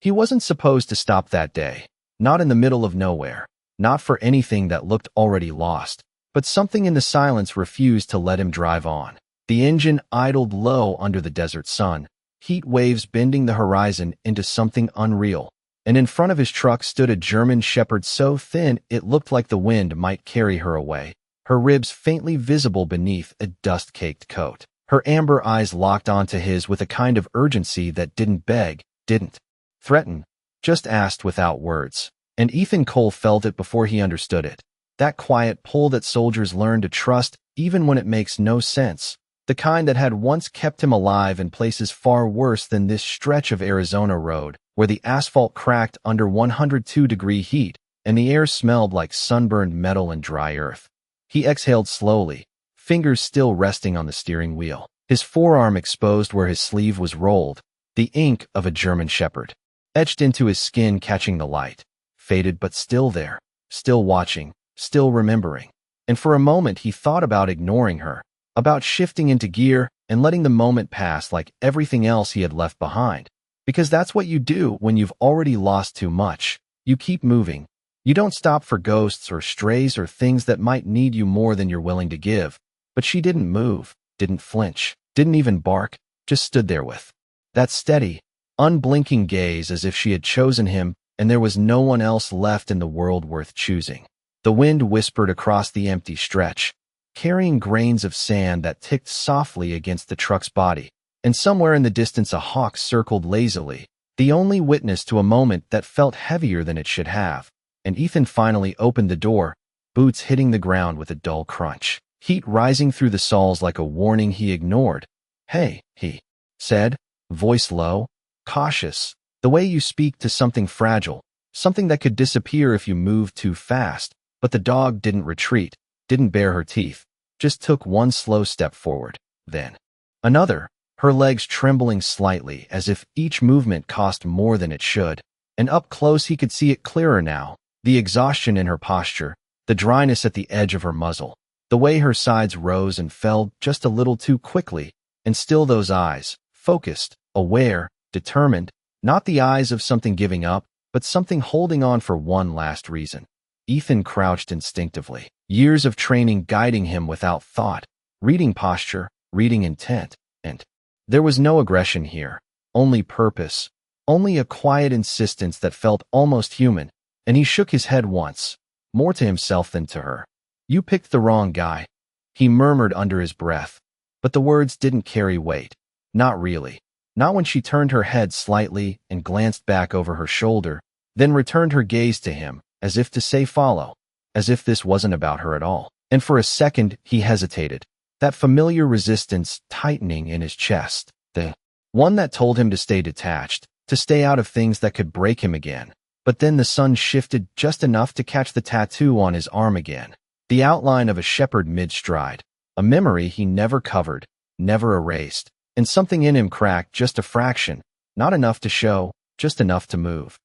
He wasn't supposed to stop that day. Not in the middle of nowhere. Not for anything that looked already lost. But something in the silence refused to let him drive on. The engine idled low under the desert sun, heat waves bending the horizon into something unreal. And in front of his truck stood a German shepherd so thin it looked like the wind might carry her away, her ribs faintly visible beneath a dust-caked coat. Her amber eyes locked onto his with a kind of urgency that didn't beg, didn't threaten, just asked without words. And Ethan Cole felt it before he understood it. That quiet pull that soldiers learn to trust even when it makes no sense. The kind that had once kept him alive in places far worse than this stretch of Arizona road, where the asphalt cracked under 102-degree heat and the air smelled like sunburned metal and dry earth. He exhaled slowly, fingers still resting on the steering wheel, his forearm exposed where his sleeve was rolled, the ink of a German shepherd, etched into his skin catching the light, faded but still there, still watching, still remembering. And for a moment he thought about ignoring her, about shifting into gear and letting the moment pass like everything else he had left behind. Because that's what you do when you've already lost too much. You keep moving. You don't stop for ghosts or strays or things that might need you more than you're willing to give. But she didn't move, didn't flinch, didn't even bark, just stood there with that steady, unblinking gaze as if she had chosen him and there was no one else left in the world worth choosing. The wind whispered across the empty stretch, carrying grains of sand that ticked softly against the truck's body. And somewhere in the distance a hawk circled lazily, the only witness to a moment that felt heavier than it should have. And Ethan finally opened the door, boots hitting the ground with a dull crunch, heat rising through the soles like a warning he ignored. "Hey," he said, voice low, cautious, the way you speak to something fragile, something that could disappear if you moved too fast. But the dog didn't retreat, didn't bare her teeth, just took one slow step forward, then another, her legs trembling slightly as if each movement cost more than it should. And up close he could see it clearer now, the exhaustion in her posture, the dryness at the edge of her muzzle, the way her sides rose and fell just a little too quickly, and still those eyes, focused, aware, determined, not the eyes of something giving up, but something holding on for one last reason. Ethan crouched instinctively, years of training guiding him without thought, reading posture, reading intent, and there was no aggression here, only purpose, only a quiet insistence that felt almost human, and he shook his head once, more to himself than to her. "You picked the wrong guy," he murmured under his breath, but the words didn't carry weight, not really, not when she turned her head slightly and glanced back over her shoulder, then returned her gaze to him, as if to say follow, as if this wasn't about her at all. And for a second he hesitated, that familiar resistance tightening in his chest, the one that told him to stay detached, to stay out of things that could break him again. But then the sun shifted just enough to catch the tattoo on his arm again, the outline of a shepherd mid-stride, a memory he never covered, never erased, and something in him cracked just a fraction, not enough to show, just enough to move.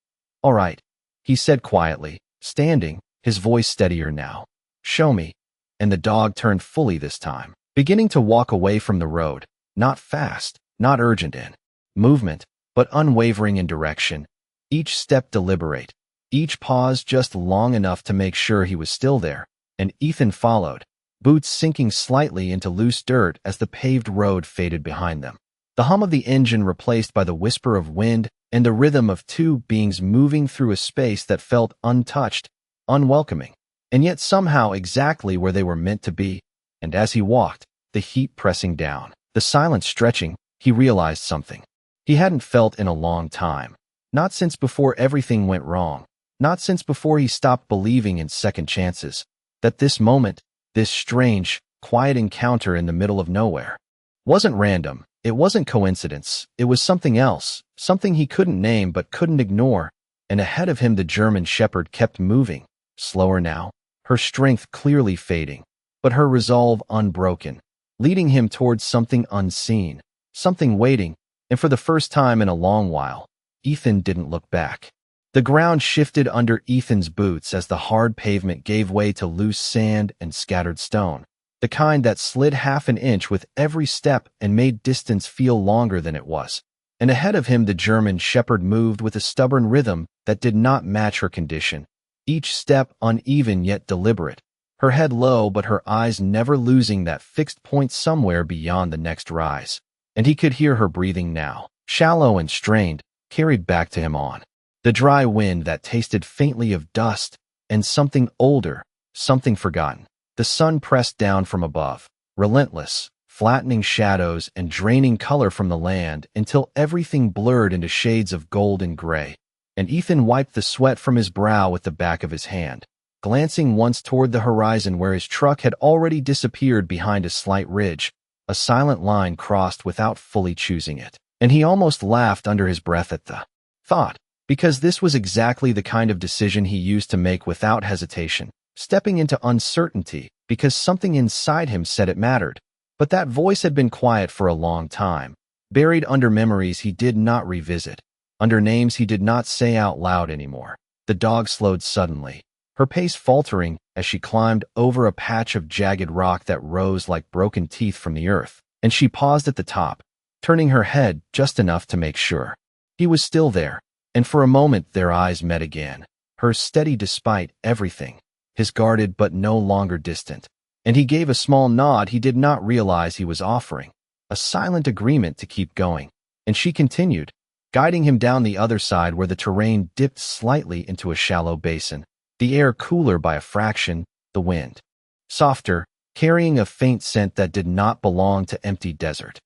"All right," he said quietly, standing, his voice steadier now. "Show me." And the dog turned fully this time, beginning to walk away from the road, not fast, not urgent in movement, but unwavering in direction, each step deliberate, each pause just long enough to make sure he was still there. And Ethan followed, boots sinking slightly into loose dirt as the paved road faded behind them. The hum of the engine replaced by the whisper of wind and the rhythm of two beings moving through a space that felt untouched, unwelcoming, and yet somehow exactly where they were meant to be. And as he walked, the heat pressing down, the silence stretching, he realized something he hadn't felt in a long time. Not since before everything went wrong, not since before he stopped believing in second chances, that this moment, this strange, quiet encounter in the middle of nowhere, wasn't random, it wasn't coincidence, it was something else, something he couldn't name but couldn't ignore. And ahead of him the German shepherd kept moving, slower now, her strength clearly fading, but her resolve unbroken, leading him towards something unseen, something waiting. And for the first time in a long while, Ethan didn't look back. The ground shifted under Ethan's boots as the hard pavement gave way to loose sand and scattered stone, the kind that slid half an inch with every step and made distance feel longer than it was. and ahead of him the German shepherd moved with a stubborn rhythm that did not match her condition, each step uneven yet deliberate, her head low but her eyes never losing that fixed point somewhere beyond the next rise. And he could hear her breathing now, shallow and strained, carried back to him on the dry wind that tasted faintly of dust and something older, something forgotten. The sun pressed down from above, relentless, flattening shadows and draining color from the land until everything blurred into shades of gold and gray. And Ethan wiped the sweat from his brow with the back of his hand, glancing once toward the horizon where his truck had already disappeared behind a slight ridge, a silent line crossed without fully choosing it. And he almost laughed under his breath at the thought, because this was exactly the kind of decision he used to make without hesitation, stepping into uncertainty because something inside him said it mattered. But that voice had been quiet for a long time, buried under memories he did not revisit, under names he did not say out loud anymore. The dog slowed suddenly, her pace faltering as she climbed over a patch of jagged rock that rose like broken teeth from the earth, and she paused at the top, turning her head just enough to make sure he was still there. And for a moment their eyes met again, hers steady despite everything, his guarded but no longer distant. And he gave a small nod he did not realize he was offering, a silent agreement to keep going. And she continued, guiding him down the other side where the terrain dipped slightly into a shallow basin, the air cooler by a fraction, the wind softer, carrying a faint scent that did not belong to empty desert.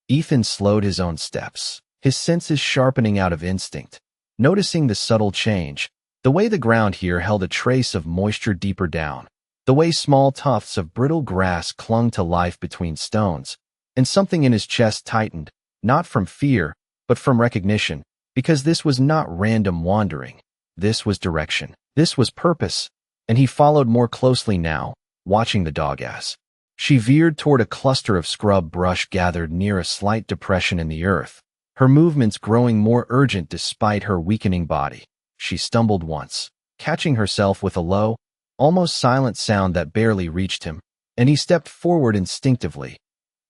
Ethan slowed his own steps, his senses sharpening out of instinct, noticing the subtle change, the way the ground here held a trace of moisture deeper down, the way small tufts of brittle grass clung to life between stones, and something in his chest tightened, not from fear, but from recognition, because this was not random wandering. This was direction. This was purpose. And he followed more closely now, watching the dog as she veered toward a cluster of scrub brush gathered near a slight depression in the earth, her movements growing more urgent despite her weakening body. She stumbled once, catching herself with a low, almost silent sound that barely reached him, and he stepped forward instinctively.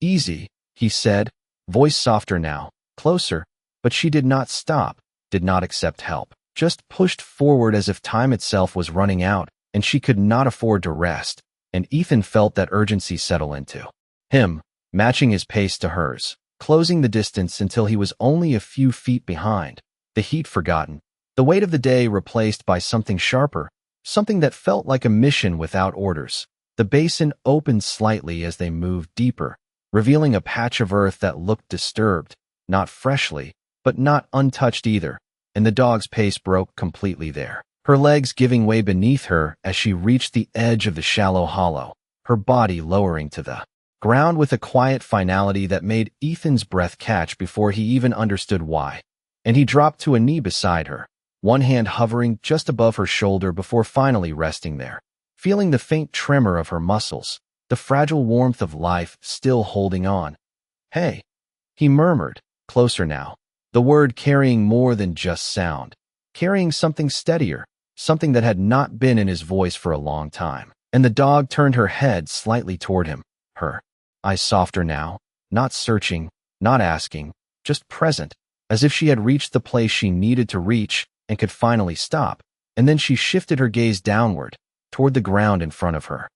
"Easy," he said, voice softer now, closer, but she did not stop, did not accept help, just pushed forward as if time itself was running out, and she could not afford to rest. And Ethan felt that urgency settle into him, matching his pace to hers, closing the distance until he was only a few feet behind, the heat forgotten, the weight of the day replaced by something sharper, something that felt like a mission without orders. The basin opened slightly as they moved deeper, revealing a patch of earth that looked disturbed, not freshly, but not untouched either, and the dog's pace broke completely there, her legs giving way beneath her as she reached the edge of the shallow hollow, her body lowering to the ground with a quiet finality that made Ethan's breath catch before he even understood why. And he dropped to a knee beside her, one hand hovering just above her shoulder before finally resting there, feeling the faint tremor of her muscles, the fragile warmth of life still holding on. "Hey," he murmured, closer now, the word carrying more than just sound, carrying something steadier, something that had not been in his voice for a long time. And the dog turned her head slightly toward him, her eyes softer now, not searching, not asking, just present, as if she had reached the place she needed to reach and could finally stop. And then she shifted her gaze downward, toward the ground in front of her.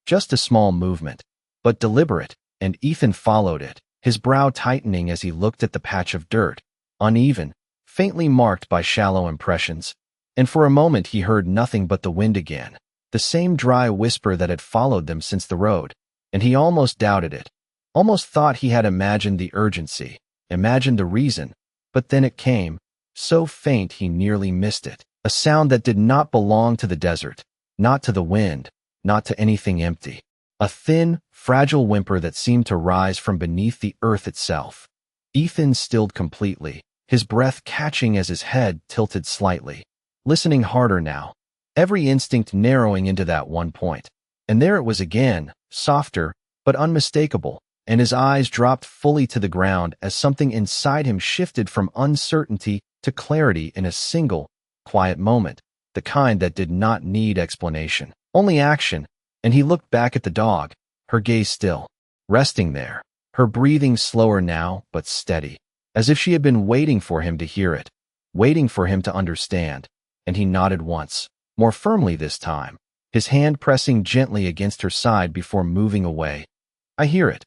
Just a small movement, but deliberate, and Ethan followed it, his brow tightening as he looked at the patch of dirt, uneven, faintly marked by shallow impressions. And for a moment he heard nothing but the wind again, the same dry whisper that had followed them since the road. And he almost doubted it, almost thought he had imagined the urgency, imagined the reason, but then it came, so faint he nearly missed it, a sound that did not belong to the desert, not to the wind, not to anything empty, a thin, fragile whimper that seemed to rise from beneath the earth itself. Ethan stilled completely, his breath catching as his head tilted slightly, listening harder now, every instinct narrowing into that one point. And there it was again, softer, but unmistakable, and his eyes dropped fully to the ground as something inside him shifted from uncertainty to clarity in a single, quiet moment, the kind that did not need explanation, only action. And he looked back at the dog, her gaze still, resting there, her breathing slower now but steady, as if she had been waiting for him to hear it, waiting for him to understand, and he nodded once, more firmly this time, his hand pressing gently against her side before moving away. "I hear it,"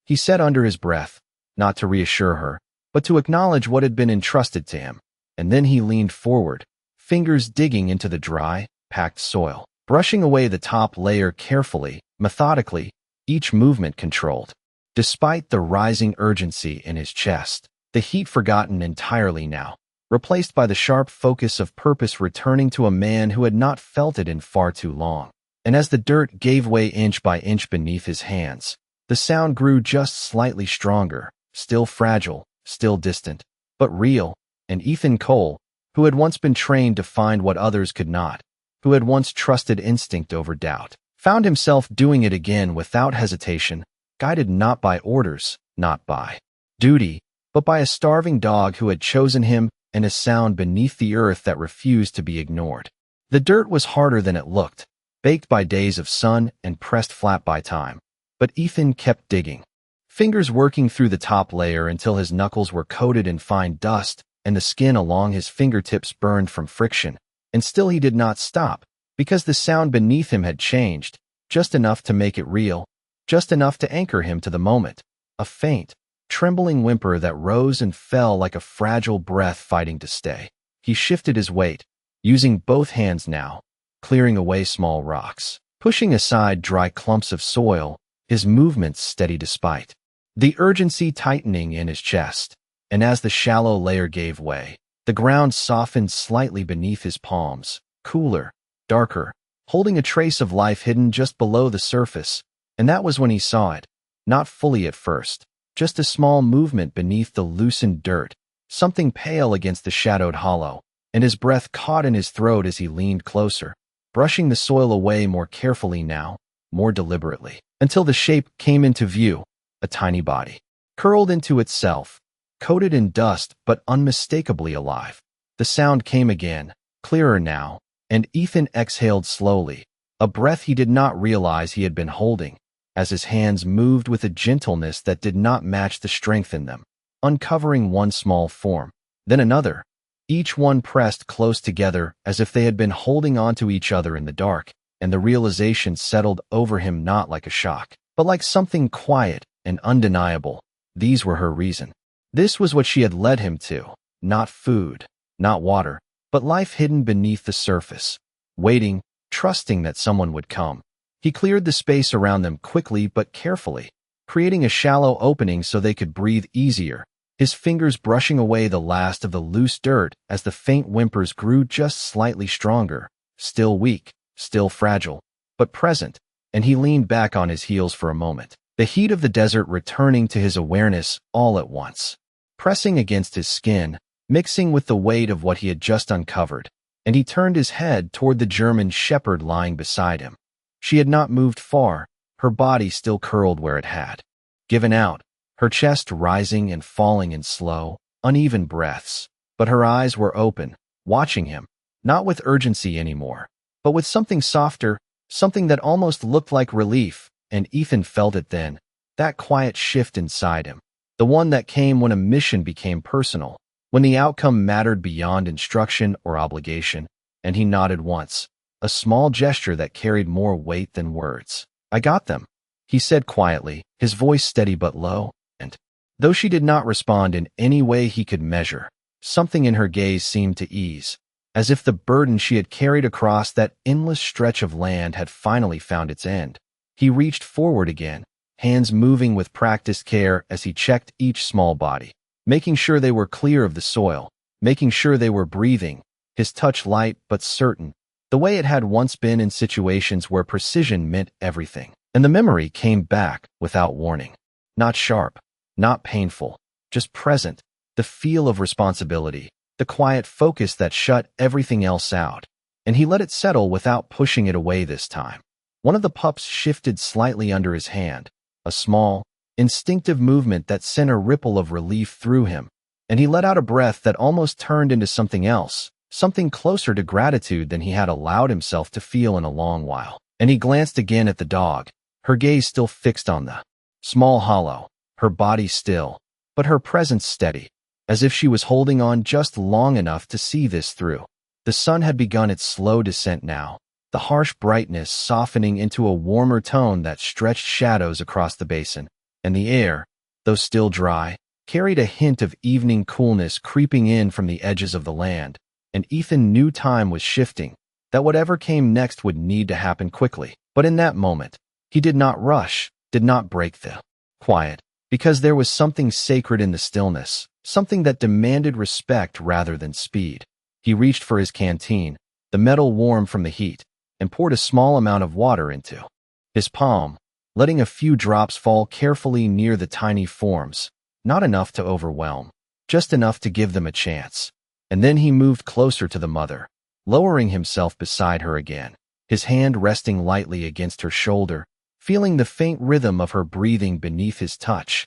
he said under his breath, not to reassure her, but to acknowledge what had been entrusted to him, and then he leaned forward, fingers digging into the dry, packed soil, brushing away the top layer carefully, methodically, each movement controlled. Despite the rising urgency in his chest, the heat forgotten entirely now, replaced by the sharp focus of purpose returning to a man who had not felt it in far too long. And as the dirt gave way inch by inch beneath his hands, the sound grew just slightly stronger, still fragile, still distant, but real, and Ethan Cole, who had once been trained to find what others could not, who had once trusted instinct over doubt, found himself doing it again without hesitation, guided not by orders, not by duty, but by a starving dog who had chosen him and a sound beneath the earth that refused to be ignored. The dirt was harder than it looked, baked by days of sun and pressed flat by time, but Ethan kept digging, fingers working through the top layer until his knuckles were coated in fine dust and the skin along his fingertips burned from friction. And still he did not stop, because the sound beneath him had changed, just enough to make it real, just enough to anchor him to the moment, a faint, trembling whimper that rose and fell like a fragile breath fighting to stay. He shifted his weight, using both hands now, clearing away small rocks, pushing aside dry clumps of soil, his movements steady despite the urgency tightening in his chest. And as the shallow layer gave way, the ground softened slightly beneath his palms, cooler, darker, holding a trace of life hidden just below the surface. And that was when he saw it, not fully at first, just a small movement beneath the loosened dirt, something pale against the shadowed hollow, and his breath caught in his throat as he leaned closer, brushing the soil away more carefully now, more deliberately, until the shape came into view, a tiny body, curled into itself, coated in dust but unmistakably alive. The sound came again, clearer now, and Ethan exhaled slowly, a breath he did not realize he had been holding, as his hands moved with a gentleness that did not match the strength in them, uncovering one small form, then another, each one pressed close together as if they had been holding on to each other in the dark, and the realization settled over him not like a shock, but like something quiet and undeniable. These were her reason. This was what she had led him to, not food, not water, but life hidden beneath the surface, waiting, trusting that someone would come. He cleared the space around them quickly but carefully, creating a shallow opening so they could breathe easier, his fingers brushing away the last of the loose dirt as the faint whimpers grew just slightly stronger, still weak, still fragile, but present, and he leaned back on his heels for a moment, the heat of the desert returning to his awareness all at once, pressing against his skin, mixing with the weight of what he had just uncovered, and he turned his head toward the German shepherd lying beside him. She had not moved far, her body still curled where it had, given out, her chest rising and falling in slow, uneven breaths, but her eyes were open, watching him, not with urgency anymore, but with something softer, something that almost looked like relief, and Ethan felt it then, that quiet shift inside him, the one that came when a mission became personal, when the outcome mattered beyond instruction or obligation, and he nodded once, a small gesture that carried more weight than words. "I got them," he said quietly, his voice steady but low, and, though she did not respond in any way he could measure, something in her gaze seemed to ease, as if the burden she had carried across that endless stretch of land had finally found its end. He reached forward again, hands moving with practiced care as he checked each small body, making sure they were clear of the soil, making sure they were breathing, his touch light but certain, the way it had once been in situations where precision meant everything. And the memory came back without warning. Not sharp, not painful, just present, the feel of responsibility, the quiet focus that shut everything else out. And he let it settle without pushing it away this time. One of the pups shifted slightly under his hand, a small, instinctive movement that sent a ripple of relief through him, and he let out a breath that almost turned into something else, something closer to gratitude than he had allowed himself to feel in a long while. And he glanced again at the dog, her gaze still fixed on the small hollow, her body still, but her presence steady, as if she was holding on just long enough to see this through. The sun had begun its slow descent now, the harsh brightness softening into a warmer tone that stretched shadows across the basin, and the air, though still dry, carried a hint of evening coolness creeping in from the edges of the land, and Ethan knew time was shifting, that whatever came next would need to happen quickly. But in that moment, he did not rush, did not break the quiet, because there was something sacred in the stillness, something that demanded respect rather than speed. He reached for his canteen, the metal warm from the heat, and poured a small amount of water into his palm, letting a few drops fall carefully near the tiny forms, not enough to overwhelm, just enough to give them a chance. And then he moved closer to the mother, lowering himself beside her again, his hand resting lightly against her shoulder, feeling the faint rhythm of her breathing beneath his touch.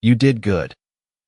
"You did good,"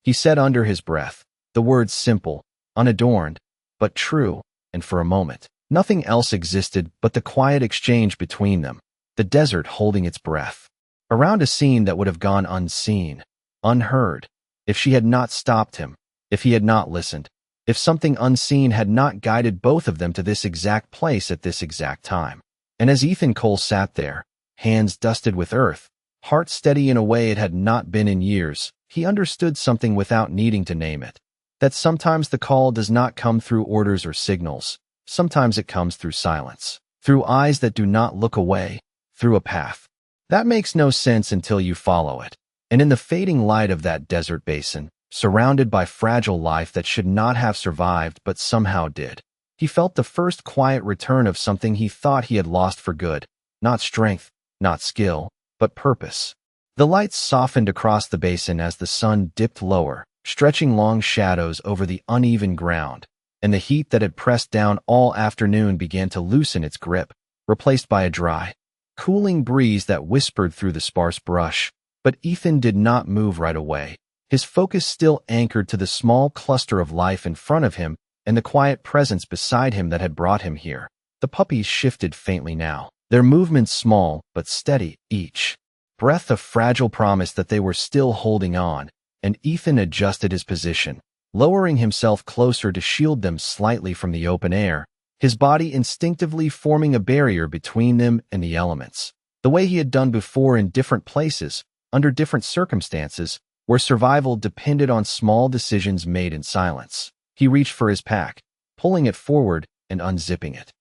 he said under his breath, the words simple, unadorned, but true, and for a moment, nothing else existed but the quiet exchange between them, the desert holding its breath, around a scene that would have gone unseen, unheard, if she had not stopped him, if he had not listened, if something unseen had not guided both of them to this exact place at this exact time. And as Ethan Cole sat there, hands dusted with earth, heart steady in a way it had not been in years, he understood something without needing to name it. That sometimes the call does not come through orders or signals. Sometimes it comes through silence, through eyes that do not look away, through a path that makes no sense until you follow it. And in the fading light of that desert basin, surrounded by fragile life that should not have survived but somehow did, he felt the first quiet return of something he thought he had lost for good. Not strength, not skill, but purpose. The lights softened across the basin as the sun dipped lower, stretching long shadows over the uneven ground, and the heat that had pressed down all afternoon began to loosen its grip, replaced by a dry, cooling breeze that whispered through the sparse brush. But Ethan did not move right away, his focus still anchored to the small cluster of life in front of him and the quiet presence beside him that had brought him here. The puppies shifted faintly now, their movements small but steady, each breath a fragile promise that they were still holding on, and Ethan adjusted his position, lowering himself closer to shield them slightly from the open air, his body instinctively forming a barrier between them and the elements, the way he had done before in different places, under different circumstances, where survival depended on small decisions made in silence. He reached for his pack, pulling it forward and unzipping it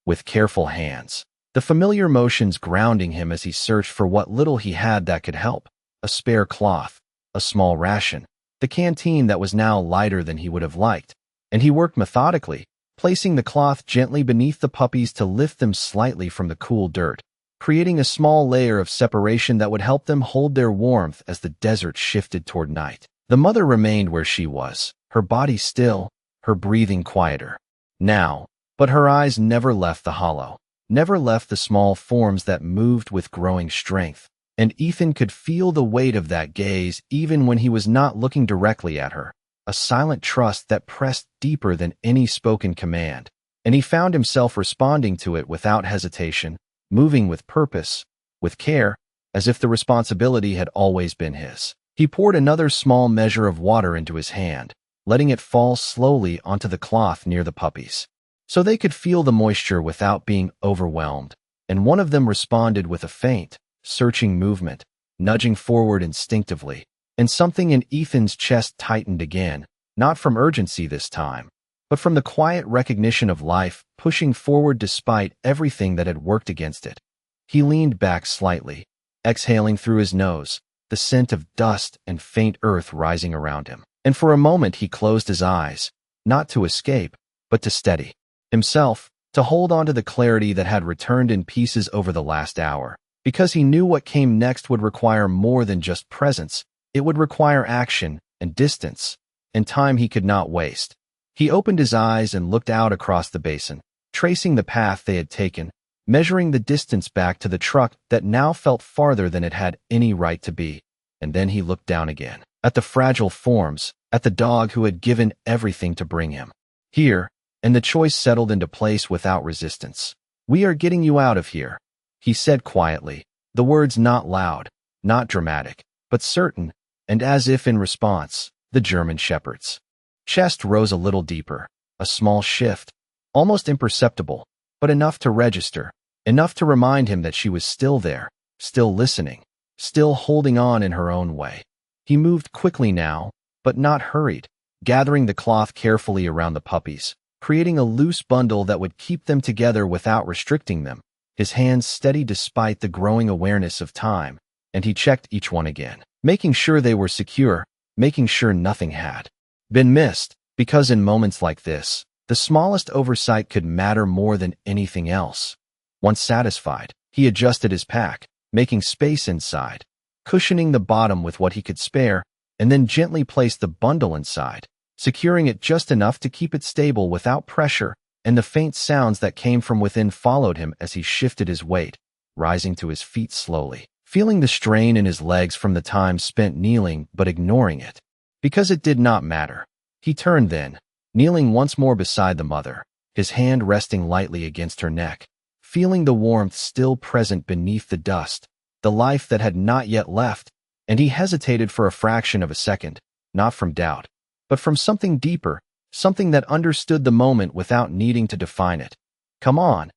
with careful hands, the familiar motions grounding him as he searched for what little he had that could help: a spare cloth, a small ration, the canteen that was now lighter than he would have liked, and he worked methodically, placing the cloth gently beneath the puppies to lift them slightly from the cool dirt, creating a small layer of separation that would help them hold their warmth as the desert shifted toward night. The mother remained where she was, her body still, her breathing quieter. Now, but her eyes never left the hollow, never left the small forms that moved with growing strength, and Ethan could feel the weight of that gaze even when he was not looking directly at her, a silent trust that pressed deeper than any spoken command, and he found himself responding to it without hesitation, moving with purpose, with care, as if the responsibility had always been his. He poured another small measure of water into his hand, letting it fall slowly onto the cloth near the puppies, so they could feel the moisture without being overwhelmed, and one of them responded with a faint, searching movement, nudging forward instinctively, and something in Ethan's chest tightened again, not from urgency this time, but from the quiet recognition of life pushing forward despite everything that had worked against it. He leaned back slightly, exhaling through his nose, the scent of dust and faint earth rising around him. And for a moment he closed his eyes, not to escape, but to steady himself, to hold on to the clarity that had returned in pieces over the last hour, because he knew what came next would require more than just presence. It would require action and distance, and time he could not waste. He opened his eyes and looked out across the basin, tracing the path they had taken, measuring the distance back to the truck that now felt farther than it had any right to be. And then he looked down again, at the fragile forms, at the dog who had given everything to bring him here, and the choice settled into place without resistance. "We are getting you out of here," he said quietly, the words not loud, not dramatic, but certain, and as if in response, the German shepherds chest rose a little deeper, a small shift, almost imperceptible, but enough to register, enough to remind him that she was still there, still listening, still holding on in her own way. He moved quickly now, but not hurried, gathering the cloth carefully around the puppies, creating a loose bundle that would keep them together without restricting them, his hands steady despite the growing awareness of time, and he checked each one again, making sure they were secure, making sure nothing had been missed, because in moments like this, the smallest oversight could matter more than anything else. Once satisfied, he adjusted his pack, making space inside, cushioning the bottom with what he could spare, and then gently placed the bundle inside, securing it just enough to keep it stable without pressure, and the faint sounds that came from within followed him as he shifted his weight, rising to his feet slowly, feeling the strain in his legs from the time spent kneeling but ignoring it, because it did not matter. He turned then, kneeling once more beside the mother, his hand resting lightly against her neck, feeling the warmth still present beneath the dust, the life that had not yet left, and he hesitated for a fraction of a second, not from doubt, but from something deeper, something that understood the moment without needing to define it. "Come on,"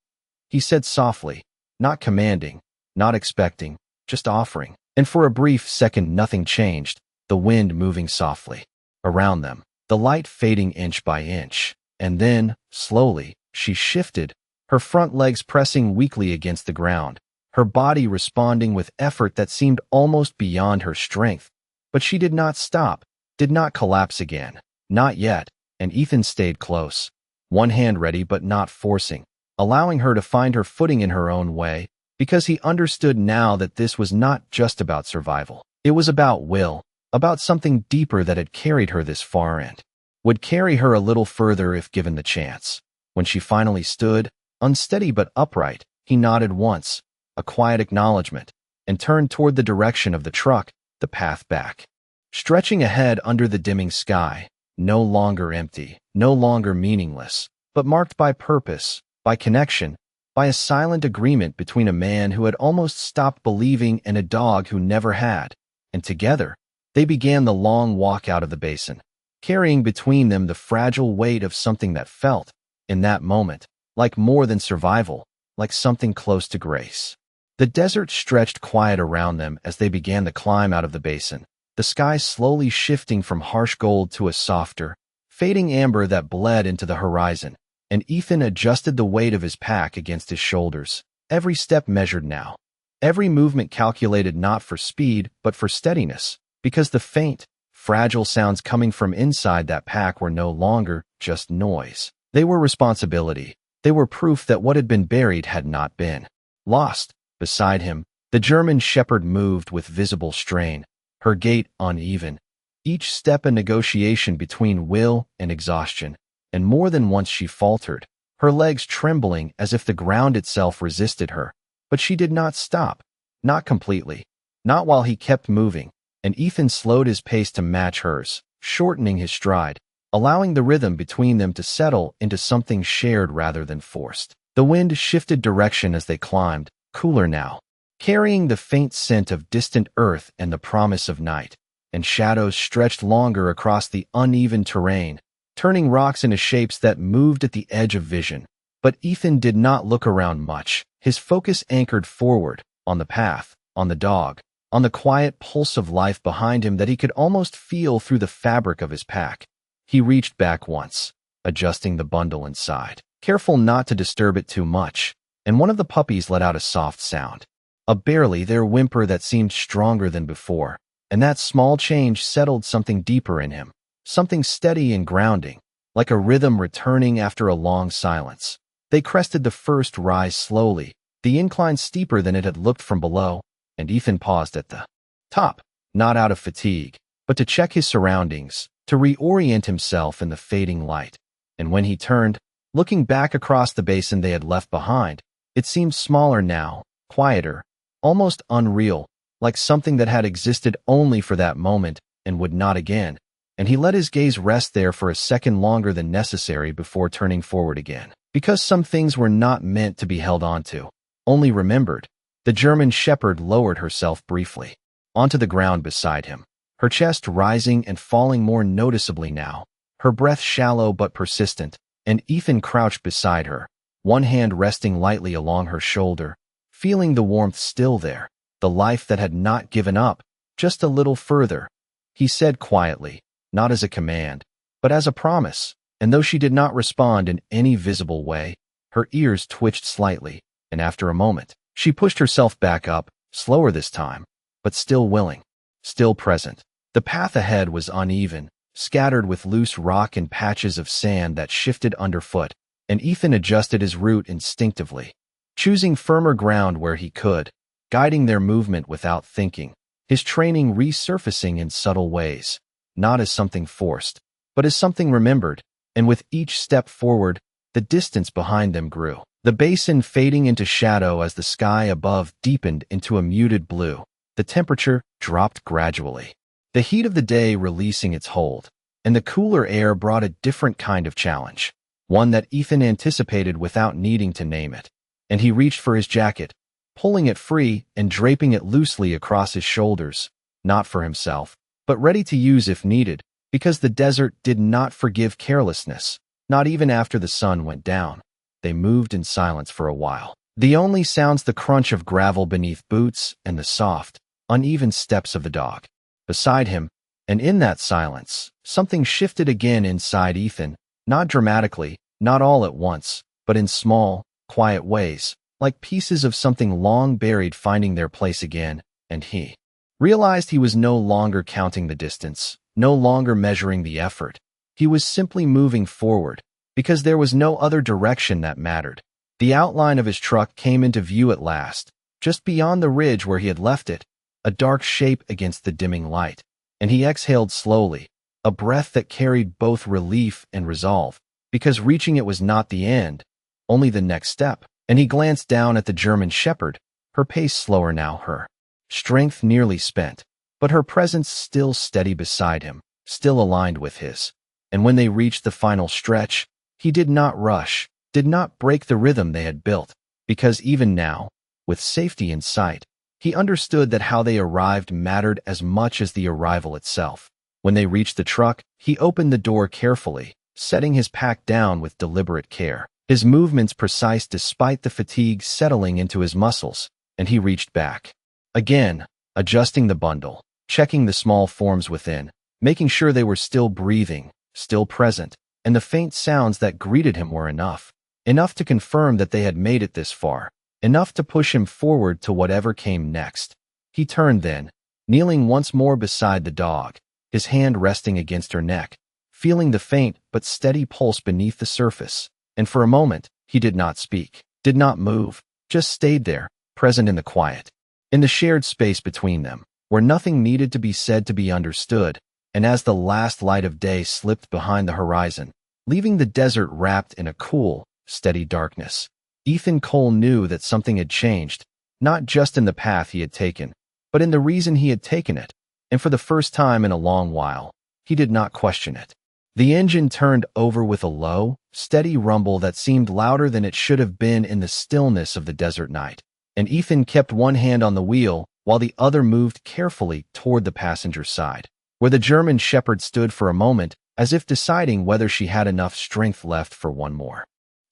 he said softly, not commanding, not expecting, just offering. And for a brief second nothing changed, the wind moving softly around them, the light fading inch by inch, and then, slowly, she shifted, her front legs pressing weakly against the ground, her body responding with effort that seemed almost beyond her strength. But she did not stop, did not collapse again, not yet, and Ethan stayed close, one hand ready but not forcing, allowing her to find her footing in her own way, because he understood now that this was not just about survival. It was about will, about something deeper that had carried her this far and would carry her a little further if given the chance. When she finally stood, unsteady but upright, he nodded once, a quiet acknowledgement, and turned toward the direction of the truck, the path back, stretching ahead under the dimming sky, no longer empty, no longer meaningless, but marked by purpose, by connection, by a silent agreement between a man who had almost stopped believing and a dog who never had, and together, they began the long walk out of the basin, carrying between them the fragile weight of something that felt, in that moment, like more than survival, like something close to grace. The desert stretched quiet around them as they began the climb out of the basin, the sky slowly shifting from harsh gold to a softer, fading amber that bled into the horizon, and Ethan adjusted the weight of his pack against his shoulders, every step measured now, every movement calculated not for speed but for steadiness, because the faint, fragile sounds coming from inside that pack were no longer just noise. They were responsibility. They were proof that what had been buried had not been lost. Beside him, the German shepherd moved with visible strain, her gait uneven, each step a negotiation between will and exhaustion, and more than once she faltered, her legs trembling as if the ground itself resisted her. But she did not stop, not completely, not while he kept moving, and Ethan slowed his pace to match hers, shortening his stride, allowing the rhythm between them to settle into something shared rather than forced. The wind shifted direction as they climbed, cooler now, carrying the faint scent of distant earth and the promise of night, and shadows stretched longer across the uneven terrain, turning rocks into shapes that moved at the edge of vision. But Ethan did not look around much, his focus anchored forward, on the path, on the dog, on the quiet pulse of life behind him that he could almost feel through the fabric of his pack. He reached back once, adjusting the bundle inside, careful not to disturb it too much, and one of the puppies let out a soft sound, a barely there whimper that seemed stronger than before, and that small change settled something deeper in him, something steady and grounding, like a rhythm returning after a long silence. They crested the first rise slowly, the incline steeper than it had looked from below, and Ethan paused at the top, not out of fatigue, but to check his surroundings, to reorient himself in the fading light. And when he turned, looking back across the basin they had left behind, it seemed smaller now, quieter, almost unreal, like something that had existed only for that moment and would not again, and he let his gaze rest there for a second longer than necessary before turning forward again. Because some things were not meant to be held onto, only remembered. The German shepherd lowered herself briefly, onto the ground beside him, her chest rising and falling more noticeably now, her breath shallow but persistent, and Ethan crouched beside her, one hand resting lightly along her shoulder, feeling the warmth still there, the life that had not given up, just a little further. He said quietly, not as a command, but as a promise, and though she did not respond in any visible way, her ears twitched slightly, and after a moment, she pushed herself back up, slower this time, but still willing, still present. The path ahead was uneven, scattered with loose rock and patches of sand that shifted underfoot, and Ethan adjusted his route instinctively, choosing firmer ground where he could, guiding their movement without thinking, his training resurfacing in subtle ways, not as something forced, but as something remembered, and with each step forward, the distance behind them grew, the basin fading into shadow as the sky above deepened into a muted blue. The temperature dropped gradually, the heat of the day releasing its hold, and the cooler air brought a different kind of challenge, one that Ethan anticipated without needing to name it. And he reached for his jacket, pulling it free and draping it loosely across his shoulders, not for himself, but ready to use if needed, because the desert did not forgive carelessness, not even after the sun went down. They moved in silence for a while. The only sounds the crunch of gravel beneath boots and the soft, uneven steps of the dog beside him, and in that silence, something shifted again inside Ethan, not dramatically, not all at once, but in small, quiet ways, like pieces of something long buried finding their place again, and he realized he was no longer counting the distance, no longer measuring the effort. He was simply moving forward, because there was no other direction that mattered. The outline of his truck came into view at last, just beyond the ridge where he had left it, a dark shape against the dimming light, and he exhaled slowly, a breath that carried both relief and resolve, because reaching it was not the end, only the next step. And he glanced down at the German shepherd, her pace slower now, her strength nearly spent, but her presence still steady beside him, still aligned with his. And when they reached the final stretch, he did not rush, did not break the rhythm they had built, because even now, with safety in sight, he understood that how they arrived mattered as much as the arrival itself. When they reached the truck, he opened the door carefully, setting his pack down with deliberate care, his movements precise despite the fatigue settling into his muscles, and he reached back. Again, adjusting the bundle, checking the small forms within, making sure they were still breathing, still present, and the faint sounds that greeted him were enough to confirm that they had made it this far, enough to push him forward to whatever came next. He turned then, kneeling once more beside the dog, his hand resting against her neck, feeling the faint but steady pulse beneath the surface, and for a moment, he did not speak, did not move, just stayed there, present in the quiet, in the shared space between them, where nothing needed to be said to be understood. And as the last light of day slipped behind the horizon, leaving the desert wrapped in a cool, steady darkness, Ethan Cole knew that something had changed, not just in the path he had taken, but in the reason he had taken it, and for the first time in a long while, he did not question it. The engine turned over with a low, steady rumble that seemed louder than it should have been in the stillness of the desert night, and Ethan kept one hand on the wheel while the other moved carefully toward the passenger side, where the German shepherd stood for a moment as if deciding whether she had enough strength left for one more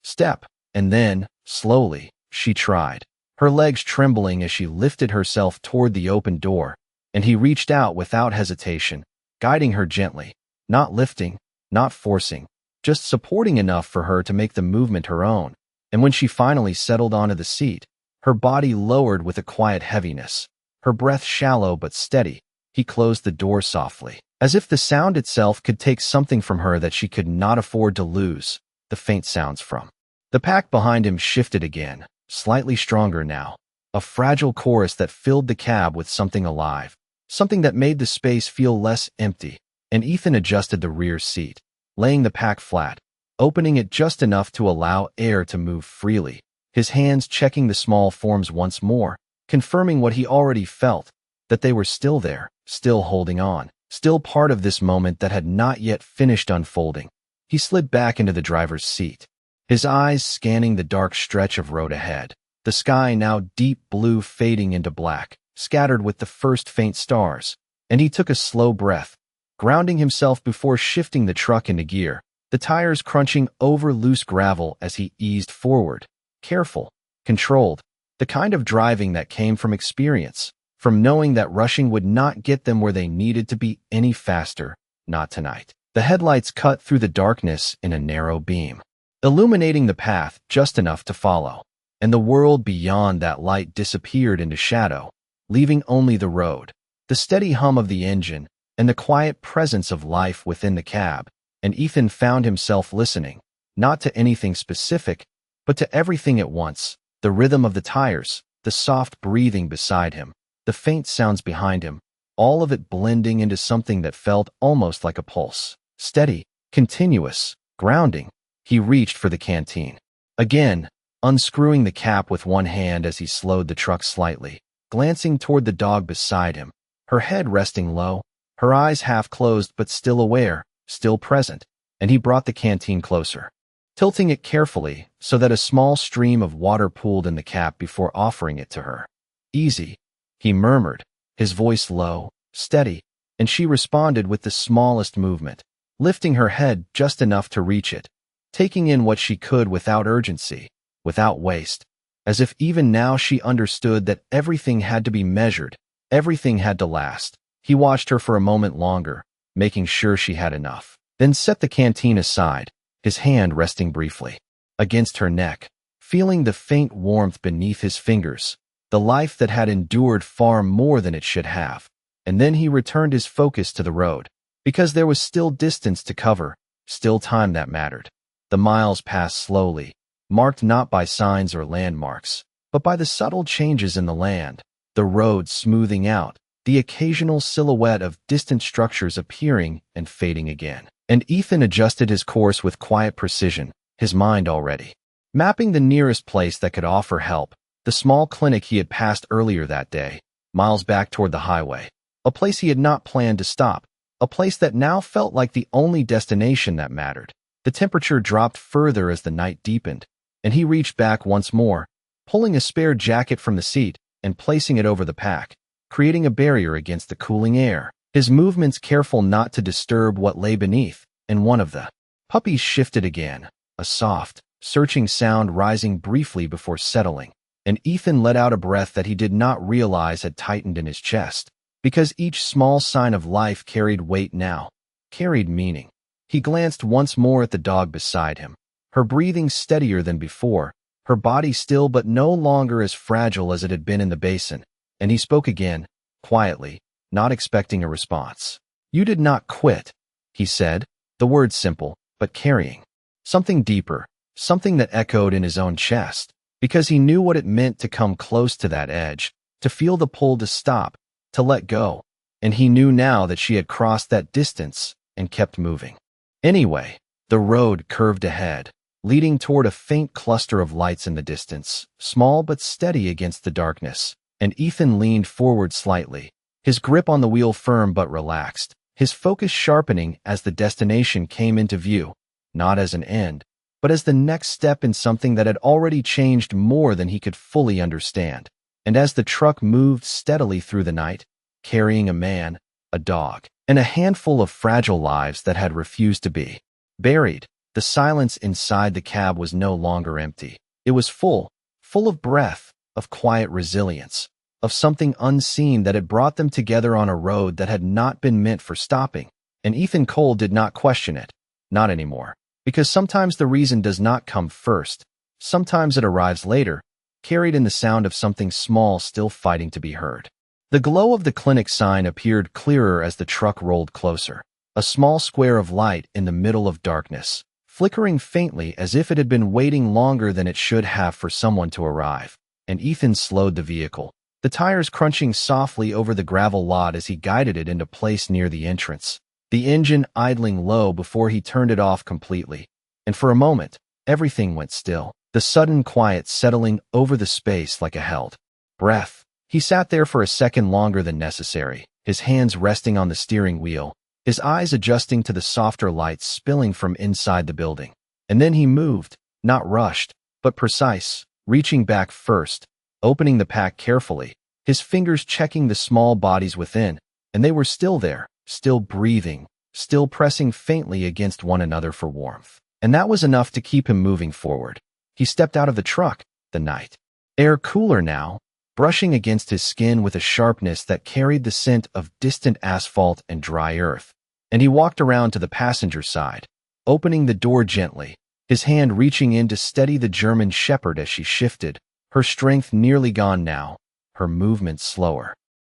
step. And then, slowly, she tried, her legs trembling as she lifted herself toward the open door, and he reached out without hesitation, guiding her gently, not lifting, not forcing, just supporting enough for her to make the movement her own. And when she finally settled onto the seat, her body lowered with a quiet heaviness, her breath shallow but steady, he closed the door softly, as if the sound itself could take something from her that she could not afford to lose, the faint sounds from the pack behind him shifted again, slightly stronger now, a fragile chorus that filled the cab with something alive, something that made the space feel less empty, and Ethan adjusted the rear seat, laying the pack flat, opening it just enough to allow air to move freely, his hands checking the small forms once more, confirming what he already felt, that they were still there, still holding on, still part of this moment that had not yet finished unfolding. He slid back into the driver's seat, his eyes scanning the dark stretch of road ahead, the sky now deep blue fading into black, scattered with the first faint stars, and he took a slow breath, grounding himself before shifting the truck into gear, the tires crunching over loose gravel as he eased forward. Careful, controlled, the kind of driving that came from experience, from knowing that rushing would not get them where they needed to be any faster. Not tonight. The headlights cut through the darkness in a narrow beam, illuminating the path just enough to follow, and the world beyond that light disappeared into shadow, leaving only the road, the steady hum of the engine, and the quiet presence of life within the cab. And Ethan found himself listening, not to anything specific, but to everything at once: the rhythm of the tires, the soft breathing beside him, the faint sounds behind him, all of it blending into something that felt almost like a pulse. Steady, continuous, grounding. He reached for the canteen. Again, unscrewing the cap with one hand as he slowed the truck slightly, glancing toward the dog beside him, her head resting low, her eyes half closed but still aware, still present, and he brought the canteen closer, tilting it carefully so that a small stream of water pooled in the cap before offering it to her. "Easy," he murmured, his voice low, steady, and she responded with the smallest movement, lifting her head just enough to reach it, taking in what she could without urgency, without waste, as if even now she understood that everything had to be measured, everything had to last. He watched her for a moment longer, making sure she had enough, then set the canteen aside, his hand resting briefly against her neck, feeling the faint warmth beneath his fingers, the life that had endured far more than it should have. And then he returned his focus to the road, because there was still distance to cover, still time that mattered. The miles passed slowly, marked not by signs or landmarks, but by the subtle changes in the land, the road smoothing out, the occasional silhouette of distant structures appearing and fading again. And Ethan adjusted his course with quiet precision, his mind already mapping the nearest place that could offer help, the small clinic he had passed earlier that day, miles back toward the highway, a place he had not planned to stop, a place that now felt like the only destination that mattered. The temperature dropped further as the night deepened, and he reached back once more, pulling a spare jacket from the seat and placing it over the pack, creating a barrier against the cooling air, his movements careful not to disturb what lay beneath. And one of the puppies shifted again, a soft, searching sound rising briefly before settling, and Ethan let out a breath that he did not realize had tightened in his chest, because each small sign of life carried weight now, carried meaning. He glanced once more at the dog beside him, her breathing steadier than before, her body still but no longer as fragile as it had been in the basin, and he spoke again, quietly, not expecting a response. "You did not quit," he said, the words simple, but carrying something deeper, something that echoed in his own chest, because he knew what it meant to come close to that edge, to feel the pull to stop, to let go, and he knew now that she had crossed that distance and kept moving. Anyway, the road curved ahead, leading toward a faint cluster of lights in the distance, small but steady against the darkness, and Ethan leaned forward slightly, his grip on the wheel firm but relaxed, his focus sharpening as the destination came into view, not as an end, but as the next step in something that had already changed more than he could fully understand. And as the truck moved steadily through the night, carrying a man, a dog, and a handful of fragile lives that had refused to be buried, the silence inside the cab was no longer empty. It was full of breath, of quiet resilience, of something unseen that had brought them together on a road that had not been meant for stopping. And Ethan Cole did not question it, not anymore, because sometimes the reason does not come first, sometimes it arrives later, carried in the sound of something small still fighting to be heard. The glow of the clinic sign appeared clearer as the truck rolled closer, a small square of light in the middle of darkness, flickering faintly as if it had been waiting longer than it should have for someone to arrive. And Ethan slowed the vehicle, the tires crunching softly over the gravel lot as he guided it into place near the entrance, the engine idling low before he turned it off completely. And for a moment, everything went still, the sudden quiet settling over the space like a held breath. He sat there for a second longer than necessary, his hands resting on the steering wheel, his eyes adjusting to the softer lights spilling from inside the building. And then he moved, not rushed, but precise, reaching back first, opening the pack carefully, his fingers checking the small bodies within, and they were still there, still breathing, still pressing faintly against one another for warmth. And that was enough to keep him moving forward. He stepped out of the truck, the night air cooler now, brushing against his skin with a sharpness that carried the scent of distant asphalt and dry earth. And he walked around to the passenger side, opening the door gently, his hand reaching in to steady the German shepherd as she shifted, her strength nearly gone now, her movements slower,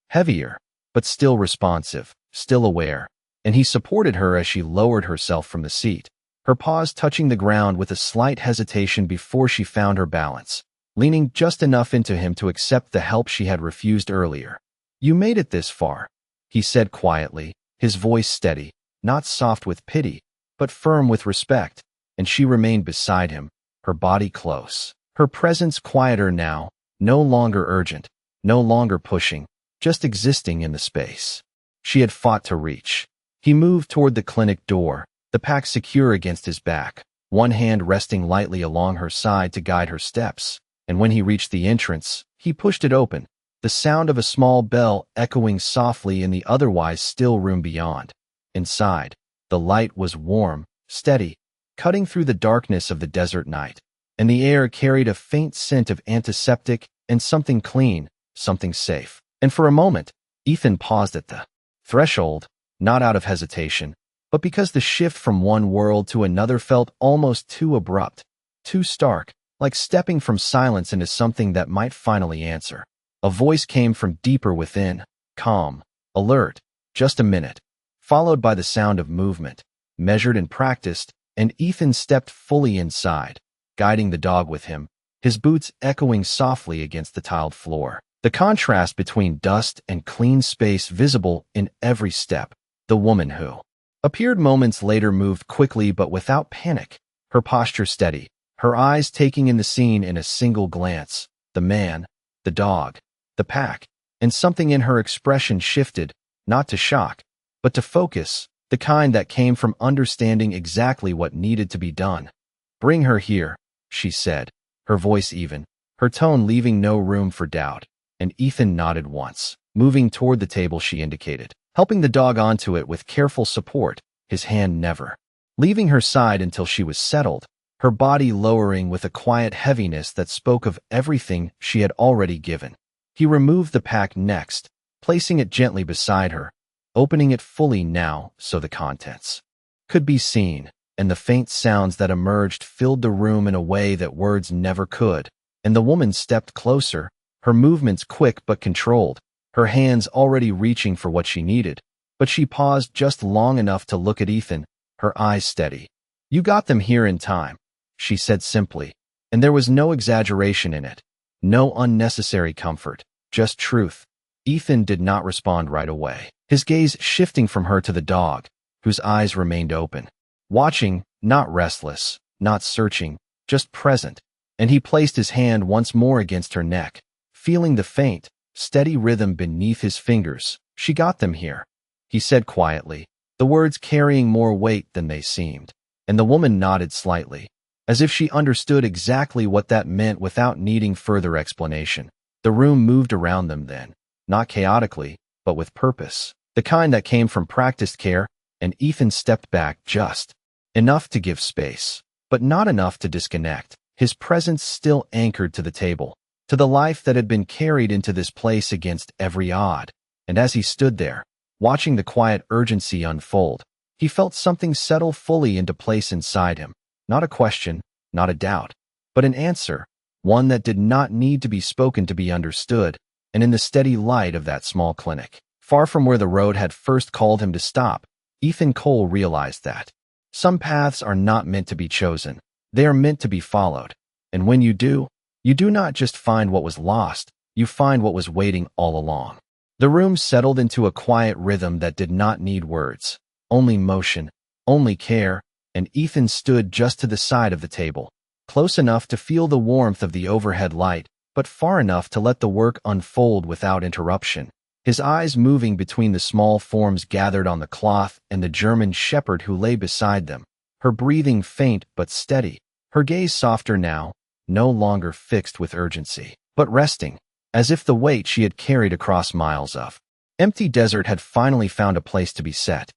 heavier, but still responsive, still aware. And he supported her as she lowered herself from the seat, her paws touching the ground with a slight hesitation before she found her balance, leaning just enough into him to accept the help she had refused earlier. "You made it this far," he said quietly, his voice steady, not soft with pity, but firm with respect, and she remained beside him, her body close, her presence quieter now, no longer urgent, no longer pushing, just existing in the space she had fought to reach. He moved toward the clinic door, the pack secure against his back, one hand resting lightly along her side to guide her steps, and when he reached the entrance, he pushed it open, the sound of a small bell echoing softly in the otherwise still room beyond. Inside, the light was warm, steady, cutting through the darkness of the desert night, and the air carried a faint scent of antiseptic and something clean, something safe. And for a moment, Ethan paused at the threshold, not out of hesitation, but because the shift from one world to another felt almost too abrupt, too stark, like stepping from silence into something that might finally answer. A voice came from deeper within, calm, alert, just a minute, followed by the sound of movement, measured and practiced, and Ethan stepped fully inside, guiding the dog with him, his boots echoing softly against the tiled floor. The contrast between dust and clean space visible in every step. The woman who appeared moments later moved quickly but without panic, her posture steady, her eyes taking in the scene in a single glance. The man, the dog, the pack, and something in her expression shifted, not to shock, but to focus, the kind that came from understanding exactly what needed to be done. "Bring her here," she said, her voice even, her tone leaving no room for doubt, and Ethan nodded once, moving toward the table she indicated, helping the dog onto it with careful support, his hand never leaving her side until she was settled, her body lowering with a quiet heaviness that spoke of everything she had already given. He removed the pack next, placing it gently beside her, opening it fully now so the contents could be seen, and the faint sounds that emerged filled the room in a way that words never could. And the woman stepped closer, her movements quick but controlled, her hands already reaching for what she needed. But she paused just long enough to look at Ethan, her eyes steady. "You got them here in time," she said simply, and there was no exaggeration in it, no unnecessary comfort, just truth. Ethan did not respond right away, his gaze shifting from her to the dog, whose eyes remained open, watching, not restless, not searching, just present, and he placed his hand once more against her neck, feeling the faint, steady rhythm beneath his fingers. "She got them here," he said quietly, the words carrying more weight than they seemed, and the woman nodded slightly, as if she understood exactly what that meant without needing further explanation. The room moved around them then, not chaotically, but with purpose, the kind that came from practiced care, and Ethan stepped back just enough to give space, but not enough to disconnect, his presence still anchored to the table, to the life that had been carried into this place against every odd. And as he stood there, watching the quiet urgency unfold, he felt something settle fully into place inside him, not a question, not a doubt, but an answer, one that did not need to be spoken to be understood. And in the steady light of that small clinic, far from where the road had first called him to stop, Ethan Cole realized that some paths are not meant to be chosen, they are meant to be followed. And when you do not just find what was lost, you find what was waiting all along. The room settled into a quiet rhythm that did not need words, only motion, only care, and Ethan stood just to the side of the table, close enough to feel the warmth of the overhead light, but far enough to let the work unfold without interruption, his eyes moving between the small forms gathered on the cloth and the German shepherd who lay beside them, her breathing faint but steady, her gaze softer now, no longer fixed with urgency, but resting, as if the weight she had carried across miles of empty desert had finally found a place to be set.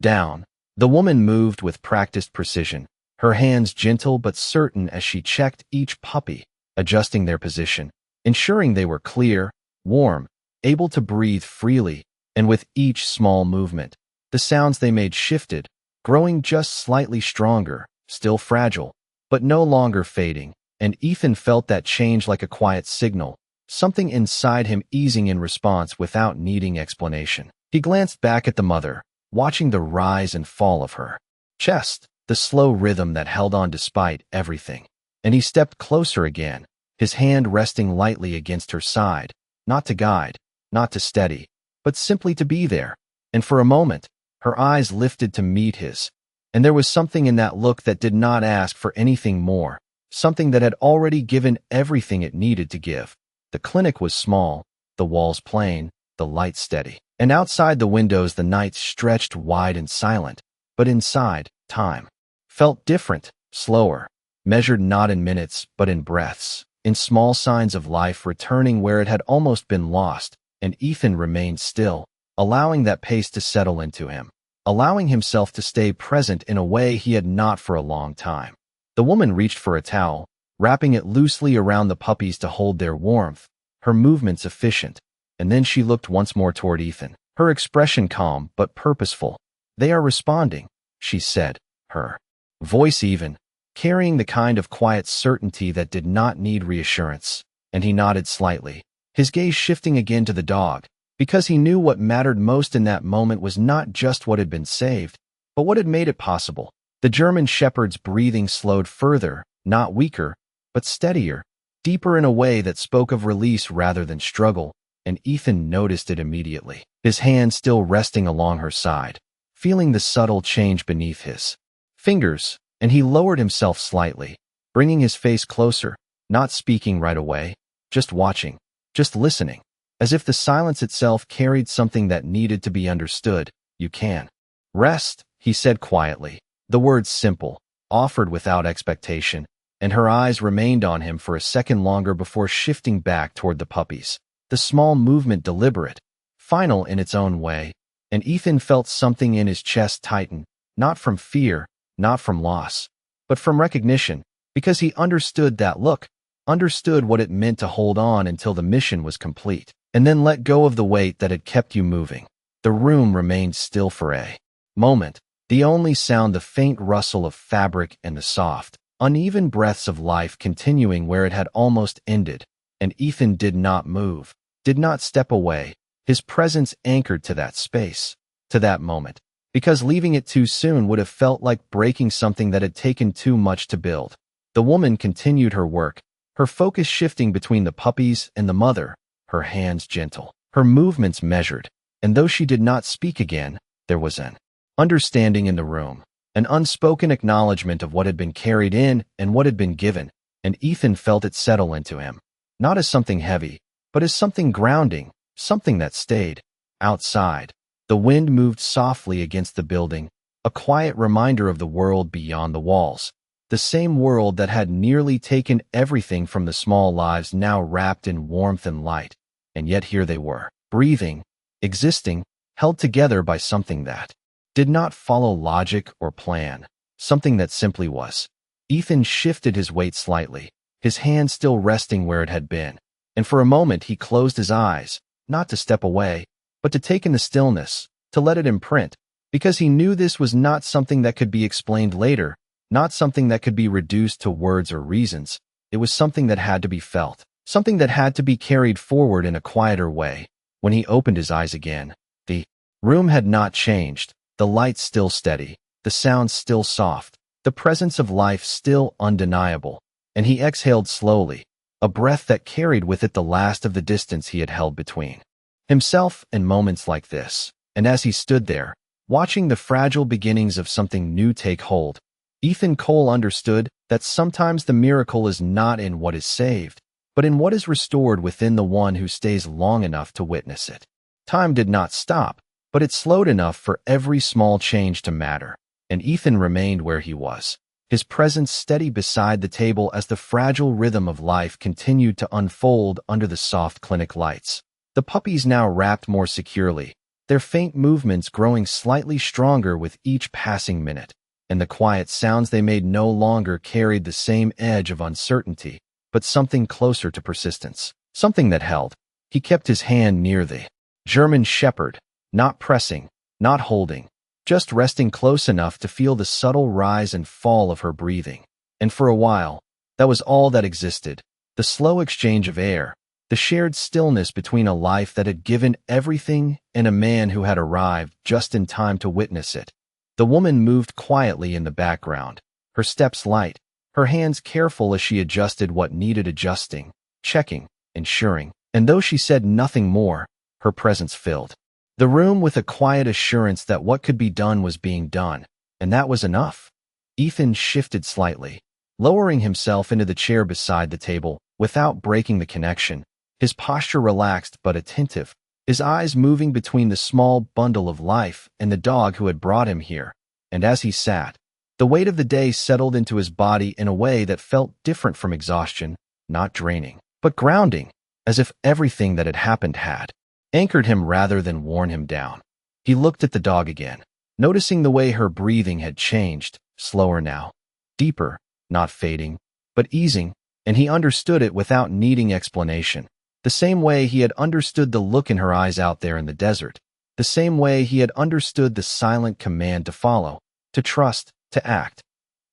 down. The woman moved with practiced precision, her hands gentle but certain as she checked each puppy, adjusting their position, ensuring they were clear, warm, able to breathe freely, and with each small movement, the sounds they made shifted, growing just slightly stronger, still fragile, but no longer fading, and Ethan felt that change like a quiet signal, something inside him easing in response without needing explanation. He glanced back at the mother, watching the rise and fall of her chest, the slow rhythm that held on despite everything. And he stepped closer again, his hand resting lightly against her side, not to guide, not to steady, but simply to be there. And for a moment, her eyes lifted to meet his, and there was something in that look that did not ask for anything more, something that had already given everything it needed to give. The clinic was small, the walls plain, the light steady, and outside the windows the night stretched wide and silent, but inside, time felt different, slower, measured not in minutes but in breaths, in small signs of life returning where it had almost been lost, and Ethan remained still, allowing that pace to settle into him, allowing himself to stay present in a way he had not for a long time. The woman reached for a towel, wrapping it loosely around the puppies to hold their warmth, her movements efficient, and then she looked once more toward Ethan, her expression calm but purposeful. "They are responding," she said, her voice even, carrying the kind of quiet certainty that did not need reassurance, and he nodded slightly, his gaze shifting again to the dog, because he knew what mattered most in that moment was not just what had been saved, but what had made it possible. The German shepherd's breathing slowed further, not weaker, but steadier, deeper in a way that spoke of release rather than struggle, and Ethan noticed it immediately, his hand still resting along her side, feeling the subtle change beneath his fingers, and he lowered himself slightly, bringing his face closer, not speaking right away, just watching, just listening, as if the silence itself carried something that needed to be understood. "You can rest," he said quietly, the words simple, offered without expectation, and her eyes remained on him for a second longer before shifting back toward the puppies, the small movement deliberate, final in its own way, and Ethan felt something in his chest tighten, not from fear, not from loss, but from recognition, because he understood that look, understood what it meant to hold on until the mission was complete, and then let go of the weight that had kept you moving. The room remained still for a moment, the only sound the faint rustle of fabric and the soft, uneven breaths of life continuing where it had almost ended, and Ethan did not move, did not step away, his presence anchored to that space, to that moment, because leaving it too soon would have felt like breaking something that had taken too much to build. The woman continued her work, her focus shifting between the puppies and the mother, her hands gentle, her movements measured, and though she did not speak again, there was an understanding in the room, an unspoken acknowledgement of what had been carried in and what had been given, and Ethan felt it settle into him, not as something heavy, but as something grounding, something that stayed. Outside, the wind moved softly against the building, a quiet reminder of the world beyond the walls, the same world that had nearly taken everything from the small lives now wrapped in warmth and light, and yet here they were, breathing, existing, held together by something that did not follow logic or plan, something that simply was. Ethan shifted his weight slightly, his hand still resting where it had been, and for a moment he closed his eyes, not to step away, but to take in the stillness, to let it imprint, because he knew this was not something that could be explained later, not something that could be reduced to words or reasons. It was something that had to be felt, something that had to be carried forward in a quieter way. When he opened his eyes again, the room had not changed, the light still steady, the sound still soft, the presence of life still undeniable, and he exhaled slowly, a breath that carried with it the last of the distance he had held between himself and moments like this. And as he stood there, watching the fragile beginnings of something new take hold, Ethan Cole understood that sometimes the miracle is not in what is saved, but in what is restored within the one who stays long enough to witness it. Time did not stop, but it slowed enough for every small change to matter, and Ethan remained where he was, his presence steady beside the table as the fragile rhythm of life continued to unfold under the soft clinic lights. The puppies now wrapped more securely, their faint movements growing slightly stronger with each passing minute, and the quiet sounds they made no longer carried the same edge of uncertainty, but something closer to persistence, something that held. He kept his hand near the German shepherd, not pressing, not holding, just resting close enough to feel the subtle rise and fall of her breathing. And for a while, that was all that existed, the slow exchange of air, the shared stillness between a life that had given everything and a man who had arrived just in time to witness it. The woman moved quietly in the background, her steps light, her hands careful as she adjusted what needed adjusting, checking, ensuring, and though she said nothing more, her presence filled the room with a quiet assurance that what could be done was being done, and that was enough. Ethan shifted slightly, lowering himself into the chair beside the table without breaking the connection, his posture relaxed but attentive, his eyes moving between the small bundle of life and the dog who had brought him here. And as he sat, the weight of the day settled into his body in a way that felt different from exhaustion, not draining, but grounding, as if everything that had happened had anchored him rather than worn him down. He looked at the dog again, noticing the way her breathing had changed, slower now, deeper, not fading, but easing, and he understood it without needing explanation. The same way he had understood the look in her eyes out there in the desert, the same way he had understood the silent command to follow, to trust, to act.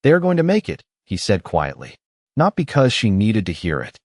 "They are going to make it," he said quietly, not because she needed to hear it,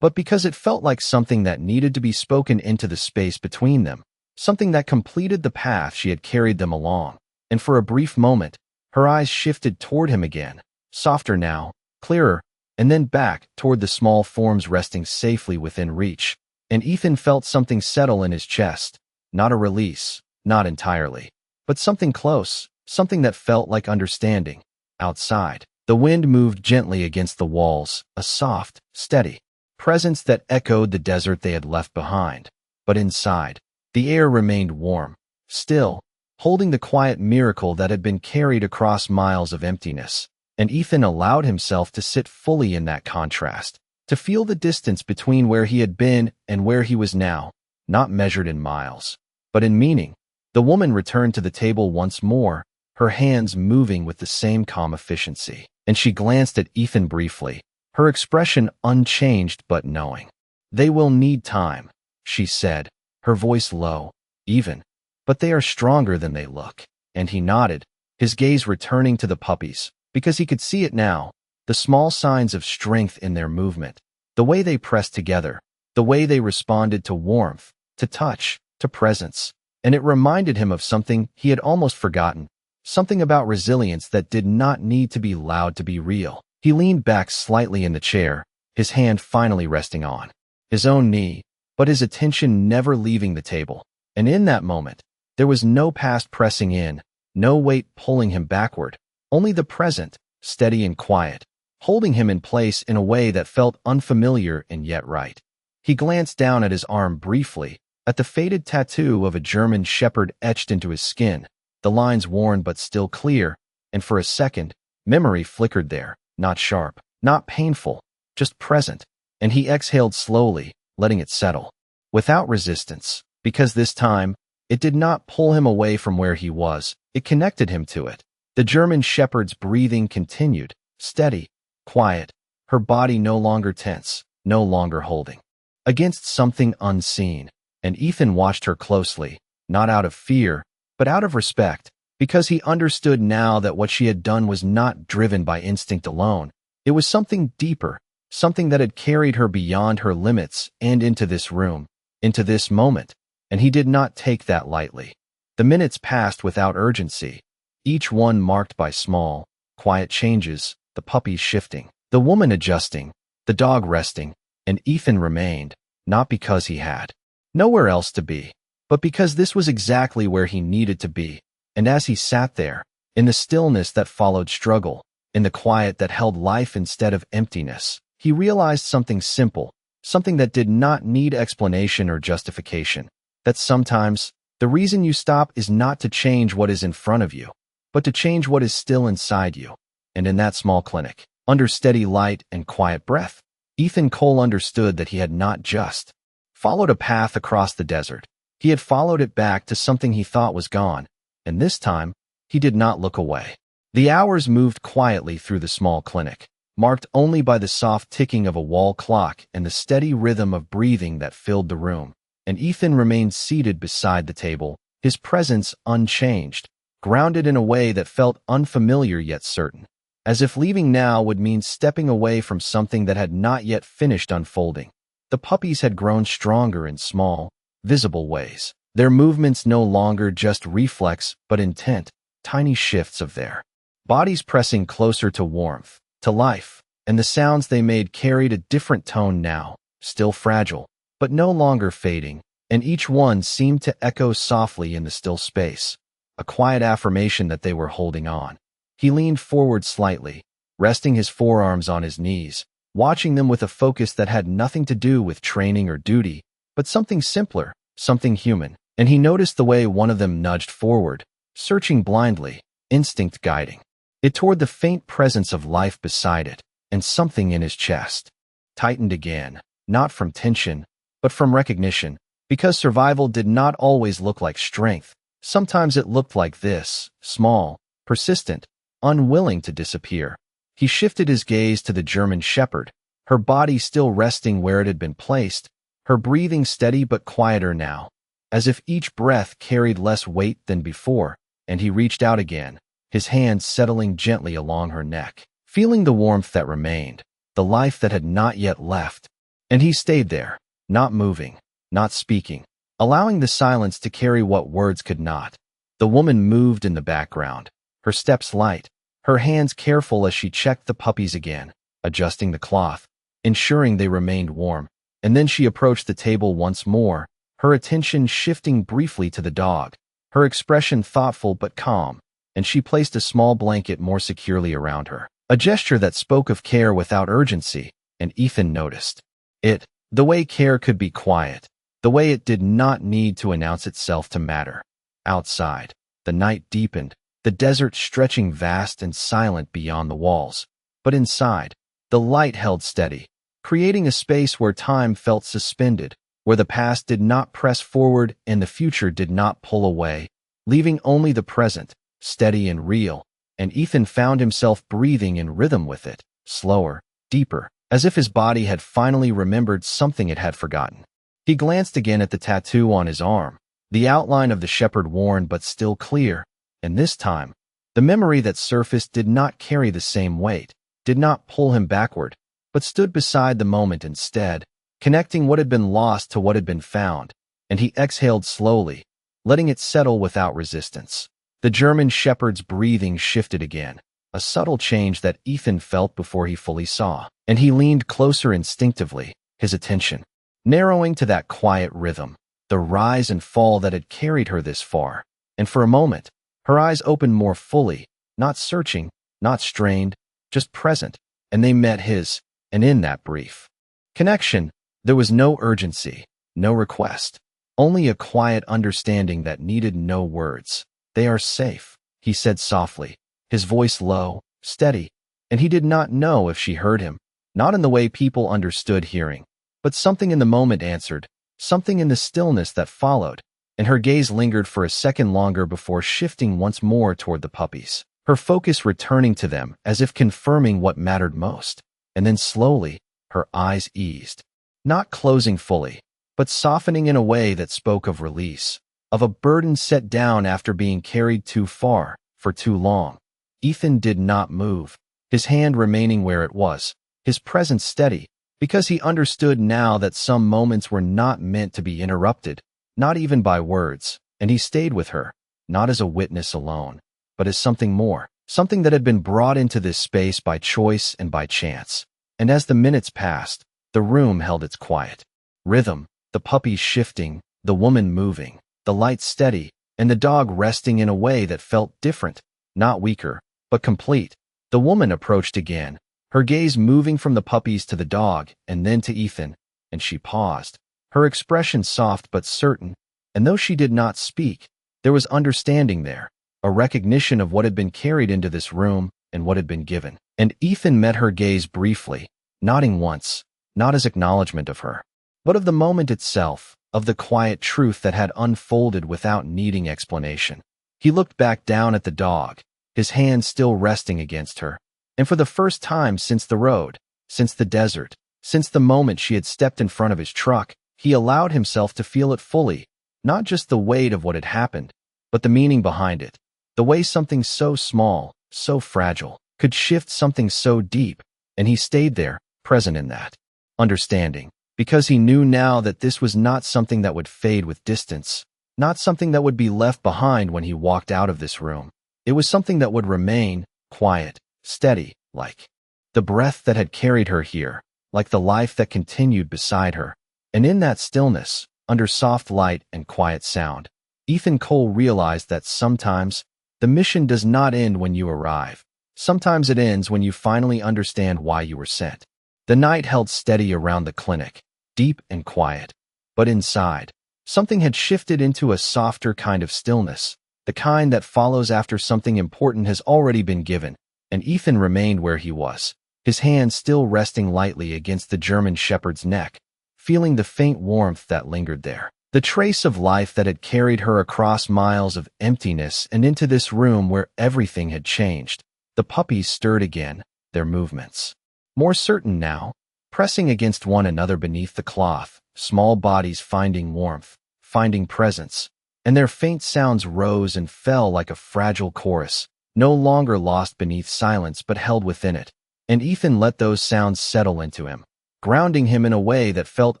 but because it felt like something that needed to be spoken into the space between them, something that completed the path she had carried them along. And for a brief moment, her eyes shifted toward him again, softer now, clearer, and then back toward the small forms resting safely within reach. And Ethan felt something settle in his chest, not a release, not entirely, but something close, something that felt like understanding. Outside, the wind moved gently against the walls, a soft, steady presence that echoed the desert they had left behind. But inside, the air remained warm, still, holding the quiet miracle that had been carried across miles of emptiness. And Ethan allowed himself to sit fully in that contrast, to feel the distance between where he had been and where he was now, not measured in miles, but in meaning. The woman returned to the table once more, her hands moving with the same calm efficiency, and she glanced at Ethan briefly, her expression unchanged but knowing. "They will need time," she said, her voice low, even, "but they are stronger than they look." And he nodded, his gaze returning to the puppies, because he could see it now, the small signs of strength in their movement, the way they pressed together, the way they responded to warmth, to touch, to presence. And it reminded him of something he had almost forgotten, something about resilience that did not need to be loud to be real. He leaned back slightly in the chair, his hand finally resting on his own knee, but his attention never leaving the table. And in that moment, there was no past pressing in, no weight pulling him backward, only the present, steady and quiet, holding him in place in a way that felt unfamiliar and yet right. He glanced down at his arm briefly, at the faded tattoo of a German shepherd etched into his skin, the lines worn but still clear, and for a second, memory flickered there. Not sharp, not painful, just present, and he exhaled slowly, letting it settle, without resistance, because this time, it did not pull him away from where he was, it connected him to it. The German shepherd's breathing continued, steady, quiet, her body no longer tense, no longer holding against something unseen, and Ethan watched her closely, not out of fear, but out of respect, because he understood now that what she had done was not driven by instinct alone. It was something deeper, something that had carried her beyond her limits and into this room, into this moment, and he did not take that lightly. The minutes passed without urgency, each one marked by small, quiet changes, the puppies shifting, the woman adjusting, the dog resting, and Ethan remained, not because he had nowhere else to be, but because this was exactly where he needed to be. And as he sat there, in the stillness that followed struggle, in the quiet that held life instead of emptiness, he realized something simple, something that did not need explanation or justification, that sometimes, the reason you stop is not to change what is in front of you, but to change what is still inside you. And in that small clinic, under steady light and quiet breath, Ethan Cole understood that he had not just followed a path across the desert, He had followed it back to something he thought was gone, and this time, he did not look away. The hours moved quietly through the small clinic, marked only by the soft ticking of a wall clock and the steady rhythm of breathing that filled the room. And Ethan remained seated beside the table, his presence unchanged, grounded in a way that felt unfamiliar yet certain, as if leaving now would mean stepping away from something that had not yet finished unfolding. The puppies had grown stronger in small, visible ways, their movements no longer just reflex but intent, tiny shifts of their bodies pressing closer to warmth, to life, and the sounds they made carried a different tone now, still fragile, but no longer fading, and each one seemed to echo softly in the still space, a quiet affirmation that they were holding on. He leaned forward slightly, resting his forearms on his knees, watching them with a focus that had nothing to do with training or duty, but something simpler, something human. And he noticed the way one of them nudged forward, searching blindly, instinct guiding it toward the faint presence of life beside it, and something in his chest tightened again, not from tension, but from recognition, because survival did not always look like strength. Sometimes it looked like this, small, persistent, unwilling to disappear. He shifted his gaze to the German shepherd, her body still resting where it had been placed, her breathing steady but quieter now, as if each breath carried less weight than before, and he reached out again, his hand settling gently along her neck, feeling the warmth that remained, the life that had not yet left. And he stayed there, not moving, not speaking, allowing the silence to carry what words could not. The woman moved in the background, her steps light, her hands careful as she checked the puppies again, adjusting the cloth, ensuring they remained warm. And then she approached the table once more, her attention shifting briefly to the dog, her expression thoughtful but calm, and she placed a small blanket more securely around her, a gesture that spoke of care without urgency, and Ethan noticed it, the way care could be quiet, the way it did not need to announce itself to matter. Outside, the night deepened, the desert stretching vast and silent beyond the walls, but inside, the light held steady, creating a space where time felt suspended, where the past did not press forward and the future did not pull away, leaving only the present, steady and real, and Ethan found himself breathing in rhythm with it, slower, deeper, as if his body had finally remembered something it had forgotten. He glanced again at the tattoo on his arm, the outline of the shepherd worn but still clear, and this time, the memory that surfaced did not carry the same weight, did not pull him backward, but stood beside the moment instead, connecting what had been lost to what had been found, and he exhaled slowly, letting it settle without resistance. The German shepherd's breathing shifted again, a subtle change that Ethan felt before he fully saw, and he leaned closer instinctively, his attention narrowing to that quiet rhythm, the rise and fall that had carried her this far. And for a moment, her eyes opened more fully, not searching, not strained, just present, and they met his, and in that brief connection, there was no urgency, no request, only a quiet understanding that needed no words. "They are safe," he said softly, his voice low, steady, and he did not know if she heard him, not in the way people understood hearing, but something in the moment answered, something in the stillness that followed, and her gaze lingered for a second longer before shifting once more toward the puppies, her focus returning to them as if confirming what mattered most. And then slowly, her eyes eased, not closing fully, but softening in a way that spoke of release, of a burden set down after being carried too far, for too long. Ethan did not move, his hand remaining where it was, his presence steady, because he understood now that some moments were not meant to be interrupted, not even by words, and he stayed with her, not as a witness alone, but as something more, something that had been brought into this space by choice and by chance. And as the minutes passed, the room held its quiet rhythm, the puppies shifting, the woman moving, the light steady, and the dog resting in a way that felt different, not weaker, but complete. The woman approached again, her gaze moving from the puppies to the dog and then to Ethan, and she paused, her expression soft but certain, and though she did not speak, there was understanding there, a recognition of what had been carried into this room and what had been given. And Ethan met her gaze briefly, nodding once, not as acknowledgement of her, but of the moment itself, of the quiet truth that had unfolded without needing explanation. He looked back down at the dog, his hand still resting against her. And for the first time since the road, since the desert, since the moment she had stepped in front of his truck, he allowed himself to feel it fully, not just the weight of what had happened, but the meaning behind it, the way something so small, so fragile, could shift something so deep, and he stayed there, present in that, understanding, because he knew now that this was not something that would fade with distance, not something that would be left behind when he walked out of this room. It was something that would remain, quiet, steady, like the breath that had carried her here, like the life that continued beside her. And in that stillness, under soft light and quiet sound, Ethan Cole realized that sometimes the mission does not end when you arrive. Sometimes it ends when you finally understand why you were sent. The night held steady around the clinic, deep and quiet. But inside, something had shifted into a softer kind of stillness, the kind that follows after something important has already been given, and Ethan remained where he was, his hand still resting lightly against the German shepherd's neck, feeling the faint warmth that lingered there, the trace of life that had carried her across miles of emptiness and into this room where everything had changed. The puppies stirred again, their movements more certain now, pressing against one another beneath the cloth, small bodies finding warmth, finding presence, and their faint sounds rose and fell like a fragile chorus, no longer lost beneath silence but held within it. And Ethan let those sounds settle into him, grounding him in a way that felt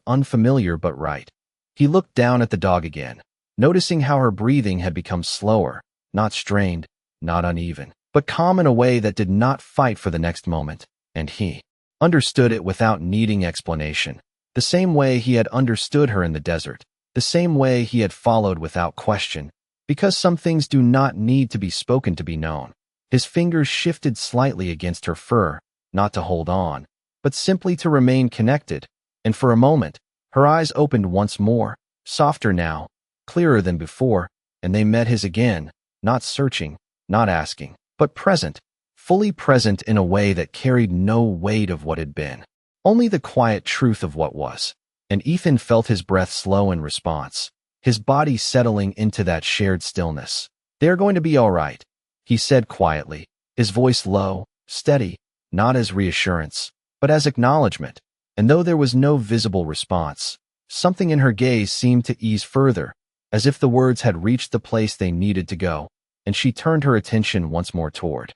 unfamiliar but right. He looked down at the dog again, noticing how her breathing had become slower, not strained, not uneven, but calm in a way that did not fight for the next moment, and he understood it without needing explanation, the same way he had understood her in the desert, the same way he had followed without question, because some things do not need to be spoken to be known. His fingers shifted slightly against her fur, not to hold on, but simply to remain connected, and for a moment, her eyes opened once more, softer now, clearer than before, and they met his again, not searching, not asking, but present, fully present in a way that carried no weight of what had been, only the quiet truth of what was. And Ethan felt his breath slow in response, his body settling into that shared stillness. "They're going to be all right," he said quietly, his voice low, steady, not as reassurance, but as acknowledgement. And though there was no visible response, something in her gaze seemed to ease further, as if the words had reached the place they needed to go, and she turned her attention once more toward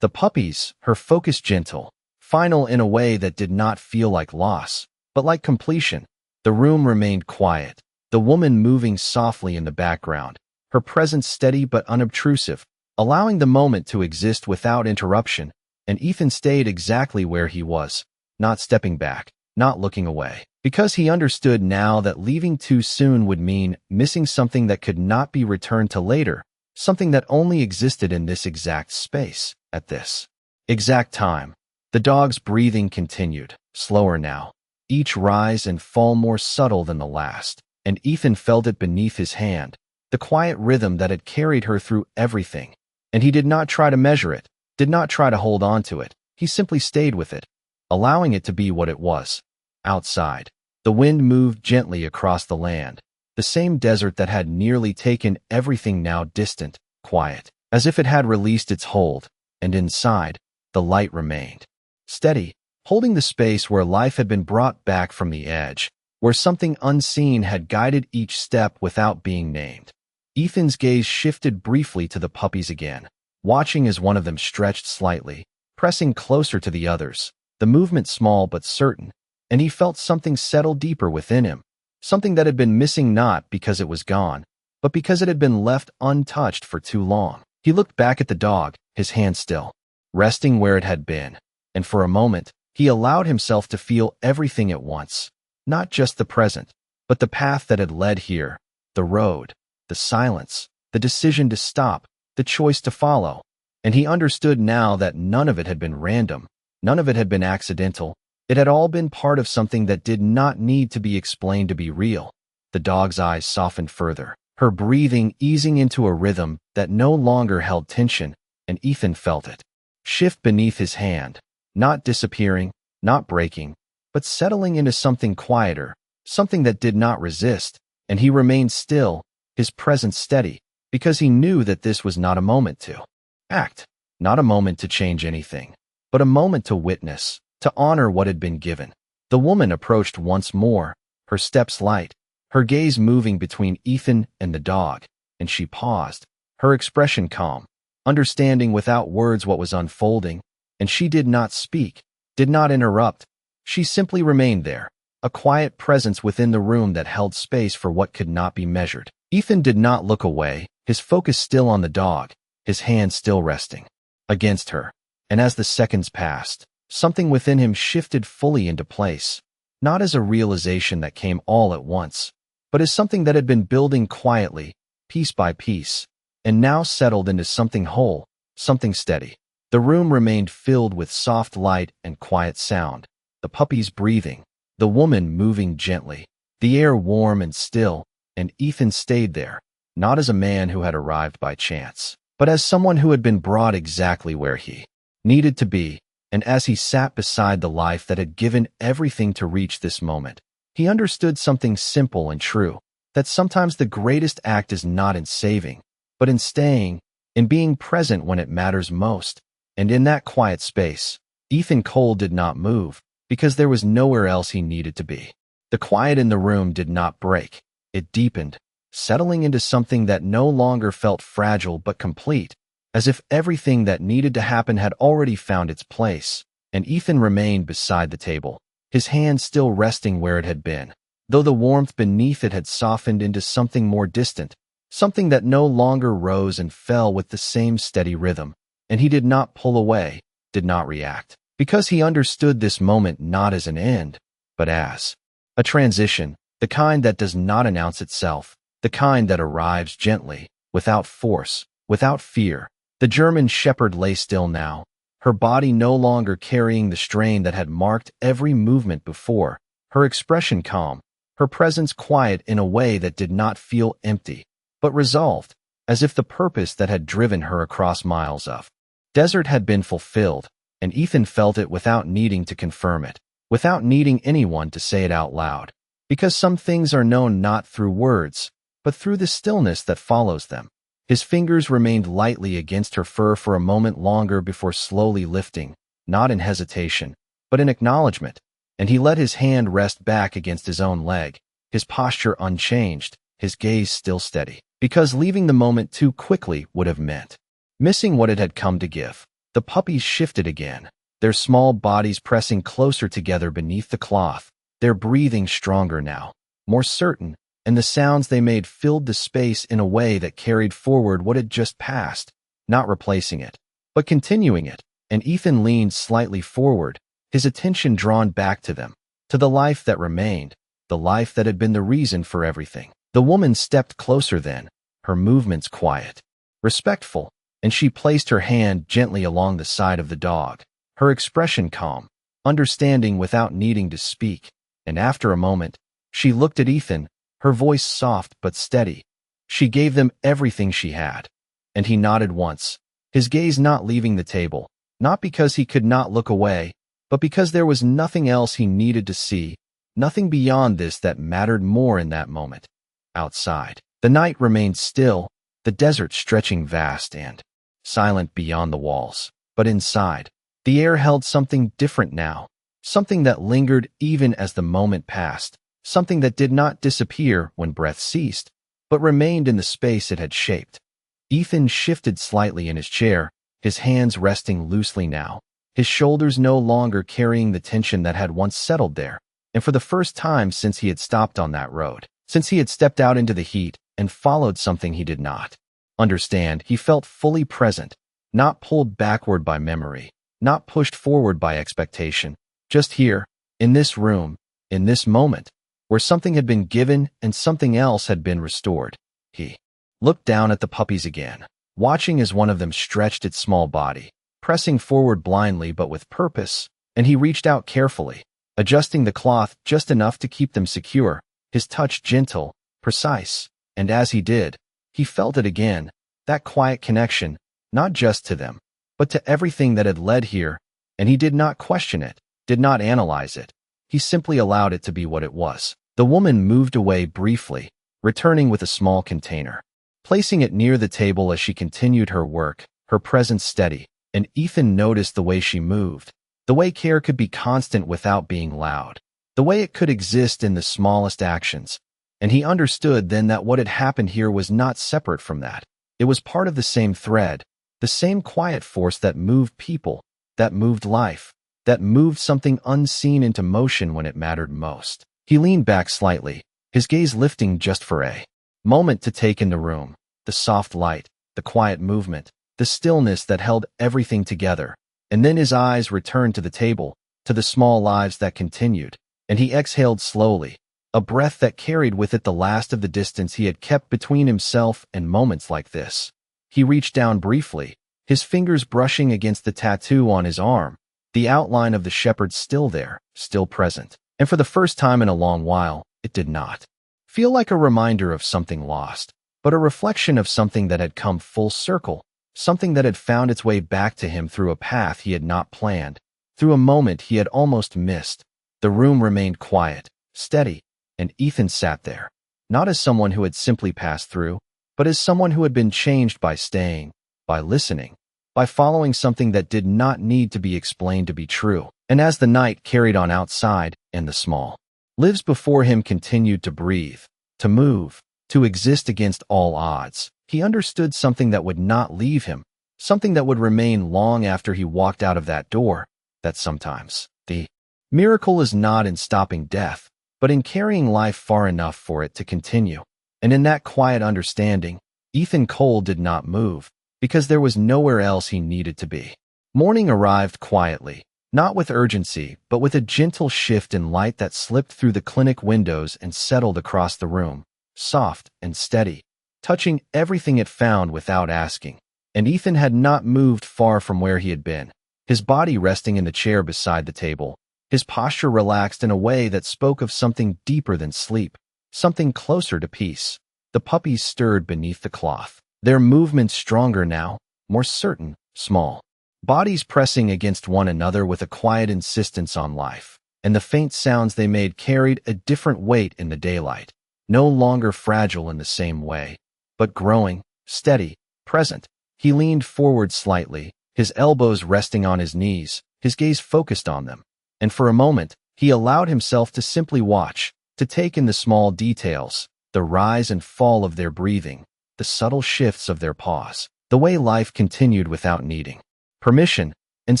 the puppies, her focus gentle, final in a way that did not feel like loss, but like completion. The room remained quiet, the woman moving softly in the background, her presence steady but unobtrusive, allowing the moment to exist without interruption, and Ethan stayed exactly where he was, not stepping back, not looking away, because he understood now that leaving too soon would mean missing something that could not be returned to later, something that only existed in this exact space, at this exact time. The dog's breathing continued, slower now, each rise and fall more subtle than the last, and Ethan felt it beneath his hand, the quiet rhythm that had carried her through everything. And he did not try to measure it, did not try to hold on to it, he simply stayed with it, allowing it to be what it was. Outside, the wind moved gently across the land, the same desert that had nearly taken everything now distant, quiet, as if it had released its hold, and inside, the light remained steady, holding the space where life had been brought back from the edge, where something unseen had guided each step without being named. Ethan's gaze shifted briefly to the puppies again, watching as one of them stretched slightly, pressing closer to the others, the movement small but certain, and he felt something settle deeper within him, something that had been missing not because it was gone, but because it had been left untouched for too long. He looked back at the dog, his hand still resting where it had been, and for a moment, he allowed himself to feel everything at once, not just the present, but the path that had led here, the road, the silence, the decision to stop, the choice to follow. And he understood now that none of it had been random, none of it had been accidental. It had all been part of something that did not need to be explained to be real. The dog's eyes softened further, her breathing easing into a rhythm that no longer held tension, and Ethan felt it shift beneath his hand, not disappearing, not breaking, but settling into something quieter, something that did not resist, and he remained still, his presence steady, because he knew that this was not a moment to act, not a moment to change anything, but a moment to witness, to honor what had been given. The woman approached once more, her steps light, her gaze moving between Ethan and the dog, and she paused, her expression calm, understanding without words what was unfolding, and she did not speak, did not interrupt. She simply remained there, a quiet presence within the room that held space for what could not be measured. Ethan did not look away, his focus still on the dog, his hand still resting against her. And as the seconds passed, something within him shifted fully into place, not as a realization that came all at once, but as something that had been building quietly, piece by piece, and now settled into something whole, something steady. The room remained filled with soft light and quiet sound, the puppies breathing, the woman moving gently, the air warm and still, and Ethan stayed there, not as a man who had arrived by chance, but as someone who had been brought exactly where he needed to be. And as he sat beside the life that had given everything to reach this moment, he understood something simple and true, that sometimes the greatest act is not in saving, but in staying, in being present when it matters most. And in that quiet space, Ethan Cole did not move, because there was nowhere else he needed to be. The quiet in the room did not break, it deepened, settling into something that no longer felt fragile but complete, as if everything that needed to happen had already found its place. And Ethan remained beside the table, his hand still resting where it had been, though the warmth beneath it had softened into something more distant, something that no longer rose and fell with the same steady rhythm. And he did not pull away, did not react, because he understood this moment not as an end, but as a transition, the kind that does not announce itself, the kind that arrives gently, without force, without fear. The German shepherd lay still now, her body no longer carrying the strain that had marked every movement before, her expression calm, her presence quiet in a way that did not feel empty, but resolved, as if the purpose that had driven her across miles of desert had been fulfilled, and Ethan felt it without needing to confirm it, without needing anyone to say it out loud, because some things are known not through words, but through the stillness that follows them. His fingers remained lightly against her fur for a moment longer before slowly lifting, not in hesitation, but in acknowledgement, and he let his hand rest back against his own leg, his posture unchanged, his gaze still steady, because leaving the moment too quickly would have meant missing what it had come to give. The puppies shifted again, their small bodies pressing closer together beneath the cloth, their breathing stronger now, more certain, and the sounds they made filled the space in a way that carried forward what had just passed, not replacing it, but continuing it. And Ethan leaned slightly forward, his attention drawn back to them, to the life that remained, the life that had been the reason for everything. The woman stepped closer then, her movements quiet, respectful, and she placed her hand gently along the side of the dog, her expression calm, understanding without needing to speak. And after a moment, she looked at Ethan, her voice soft but steady. She gave them everything she had. And he nodded once, his gaze not leaving the table, not because he could not look away, but because there was nothing else he needed to see, nothing beyond this that mattered more in that moment. Outside, the night remained still, the desert stretching vast and silent beyond the walls. But inside, the air held something different now, something that lingered even as the moment passed. Something that did not disappear when breath ceased, but remained in the space it had shaped. Ethan shifted slightly in his chair, his hands resting loosely now, his shoulders no longer carrying the tension that had once settled there. And for the first time since he had stopped on that road, since he had stepped out into the heat and followed something he did not understand, he felt fully present, not pulled backward by memory, not pushed forward by expectation, just here, in this room, in this moment, where something had been given and something else had been restored. He looked down at the puppies again, watching as one of them stretched its small body, pressing forward blindly but with purpose, and he reached out carefully, adjusting the cloth just enough to keep them secure, his touch gentle, precise, and as he did, he felt it again, that quiet connection, not just to them, but to everything that had led here, and he did not question it, did not analyze it. He simply allowed it to be what it was. The woman moved away briefly, returning with a small container. Placing it near the table as she continued her work, her presence steady, and Ethan noticed the way she moved, the way care could be constant without being loud, the way it could exist in the smallest actions. And he understood then that what had happened here was not separate from that. It was part of the same thread, the same quiet force that moved people, that moved life, that moved something unseen into motion when it mattered most. He leaned back slightly, his gaze lifting just for a moment to take in the room, the soft light, the quiet movement, the stillness that held everything together. And then his eyes returned to the table, to the small lives that continued, and he exhaled slowly, a breath that carried with it the last of the distance he had kept between himself and moments like this. He reached down briefly, his fingers brushing against the tattoo on his arm, the outline of the shepherd still there, still present. And for the first time in a long while, it did not feel like a reminder of something lost, but a reflection of something that had come full circle, something that had found its way back to him through a path he had not planned, through a moment he had almost missed. The room remained quiet, steady, and Ethan sat there, not as someone who had simply passed through, but as someone who had been changed by staying, by listening, by following something that did not need to be explained to be true. And as the night carried on outside, and the small lives before him continued to breathe, to move, to exist against all odds, he understood something that would not leave him, something that would remain long after he walked out of that door, that sometimes the miracle is not in stopping death, but in carrying life far enough for it to continue. And in that quiet understanding, Ethan Cole did not move, because there was nowhere else he needed to be. Morning arrived quietly, not with urgency, but with a gentle shift in light that slipped through the clinic windows and settled across the room, soft and steady, touching everything it found without asking. And Ethan had not moved far from where he had been, his body resting in the chair beside the table, his posture relaxed in a way that spoke of something deeper than sleep, something closer to peace. The puppies stirred beneath the cloth, their movements stronger now, more certain, small bodies pressing against one another with a quiet insistence on life, and the faint sounds they made carried a different weight in the daylight, no longer fragile in the same way, but growing, steady, present. He leaned forward slightly, his elbows resting on his knees, his gaze focused on them, and for a moment, he allowed himself to simply watch, to take in the small details, the rise and fall of their breathing, the subtle shifts of their pause, the way life continued without needing permission, and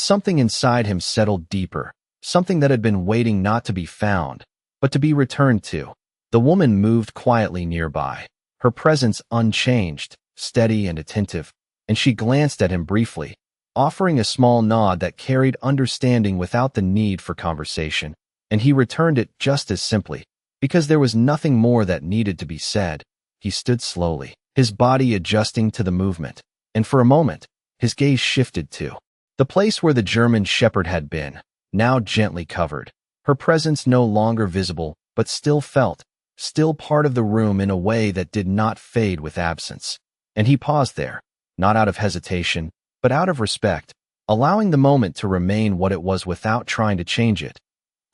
something inside him settled deeper, something that had been waiting not to be found, but to be returned to. The woman moved quietly nearby, her presence unchanged, steady and attentive, and she glanced at him briefly, offering a small nod that carried understanding without the need for conversation, and he returned it just as simply, because there was nothing more that needed to be said. He stood slowly, his body adjusting to the movement, and for a moment, his gaze shifted to the place where the German shepherd had been, now gently covered, her presence no longer visible, but still felt, still part of the room in a way that did not fade with absence. And he paused there, not out of hesitation, but out of respect, allowing the moment to remain what it was without trying to change it.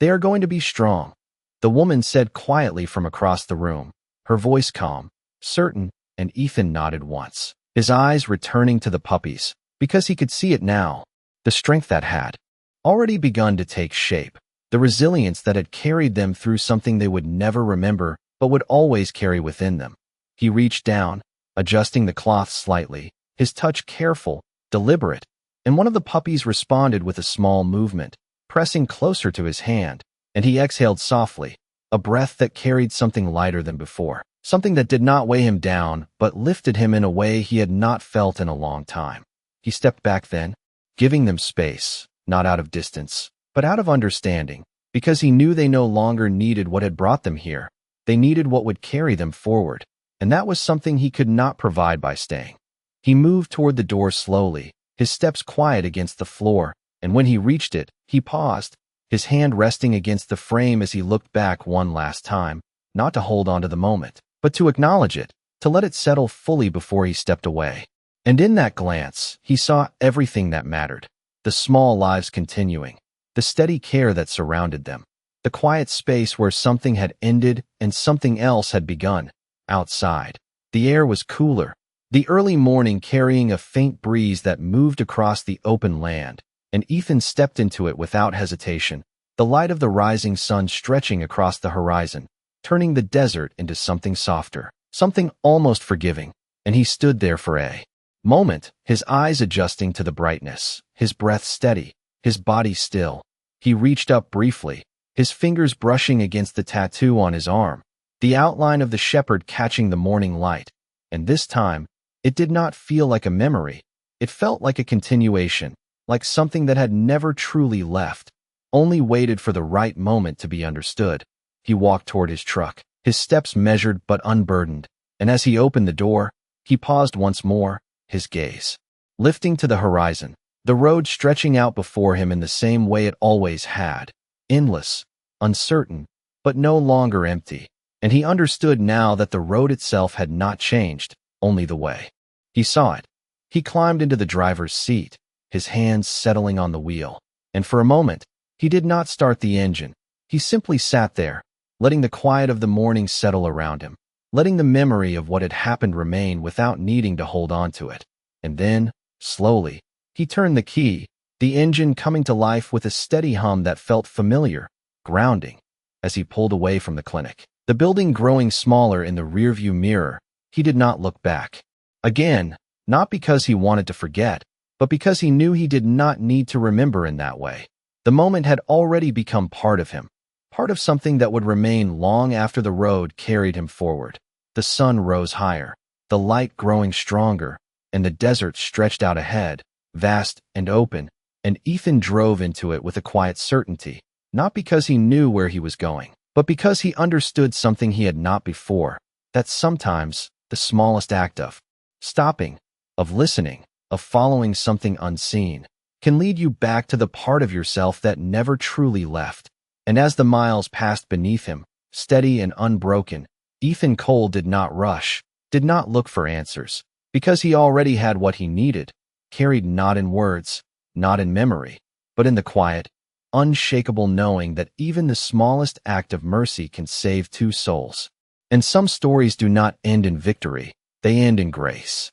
"They are going to be strong," the woman said quietly from across the room, her voice calm, certain, and Ethan nodded once, his eyes returning to the puppies, because he could see it now, the strength that had already begun to take shape, the resilience that had carried them through something they would never remember but would always carry within them. He reached down, adjusting the cloth slightly, his touch careful, deliberate, and one of the puppies responded with a small movement, pressing closer to his hand, and he exhaled softly, a breath that carried something lighter than before, something that did not weigh him down but lifted him in a way he had not felt in a long time. He stepped back then, giving them space, not out of distance, but out of understanding, because he knew they no longer needed what had brought them here. They needed what would carry them forward, and that was something he could not provide by staying. He moved toward the door slowly, his steps quiet against the floor, and when he reached it, he paused, his hand resting against the frame as he looked back one last time, not to hold on to the moment, but to acknowledge it, to let it settle fully before he stepped away. And in that glance, he saw everything that mattered, the small lives continuing, the steady care that surrounded them, the quiet space where something had ended and something else had begun. outside. The air was cooler, the early morning carrying a faint breeze that moved across the open land, and Ethan stepped into it without hesitation, the light of the rising sun stretching across the horizon, turning the desert into something softer, something almost forgiving, and he stood there for a moment, his eyes adjusting to the brightness, his breath steady, his body still. He reached up briefly, his fingers brushing against the tattoo on his arm, the outline of the shepherd catching the morning light, and this time, it did not feel like a memory. It felt like a continuation, like something that had never truly left, only waited for the right moment to be understood. He walked toward his truck, his steps measured but unburdened, and as he opened the door, he paused once more, his gaze lifting to the horizon, the road stretching out before him in the same way it always had, endless, uncertain, but no longer empty. And he understood now that the road itself had not changed, only the way. He saw it. He climbed into the driver's seat, his hands settling on the wheel, and for a moment, he did not start the engine. He simply sat there, letting the quiet of the morning settle around him, letting the memory of what had happened remain without needing to hold on to it. And then, slowly, he turned the key, the engine coming to life with a steady hum that felt familiar, grounding, as he pulled away from the clinic. The building growing smaller in the rearview mirror, he did not look back. Again, not because he wanted to forget, but because he knew he did not need to remember in that way. The moment had already become part of him, part of something that would remain long after the road carried him forward. The sun rose higher, the light growing stronger, and the desert stretched out ahead, vast and open, and Ethan drove into it with a quiet certainty, not because he knew where he was going, but because he understood something he had not before, that sometimes the smallest act of stopping, of listening, of following something unseen, can lead you back to the part of yourself that never truly left. And as the miles passed beneath him, steady and unbroken, Ethan Cole did not rush, did not look for answers, because he already had what he needed, carried not in words, not in memory, but in the quiet, unshakable knowing that even the smallest act of mercy can save two souls. And some stories do not end in victory, they end in grace.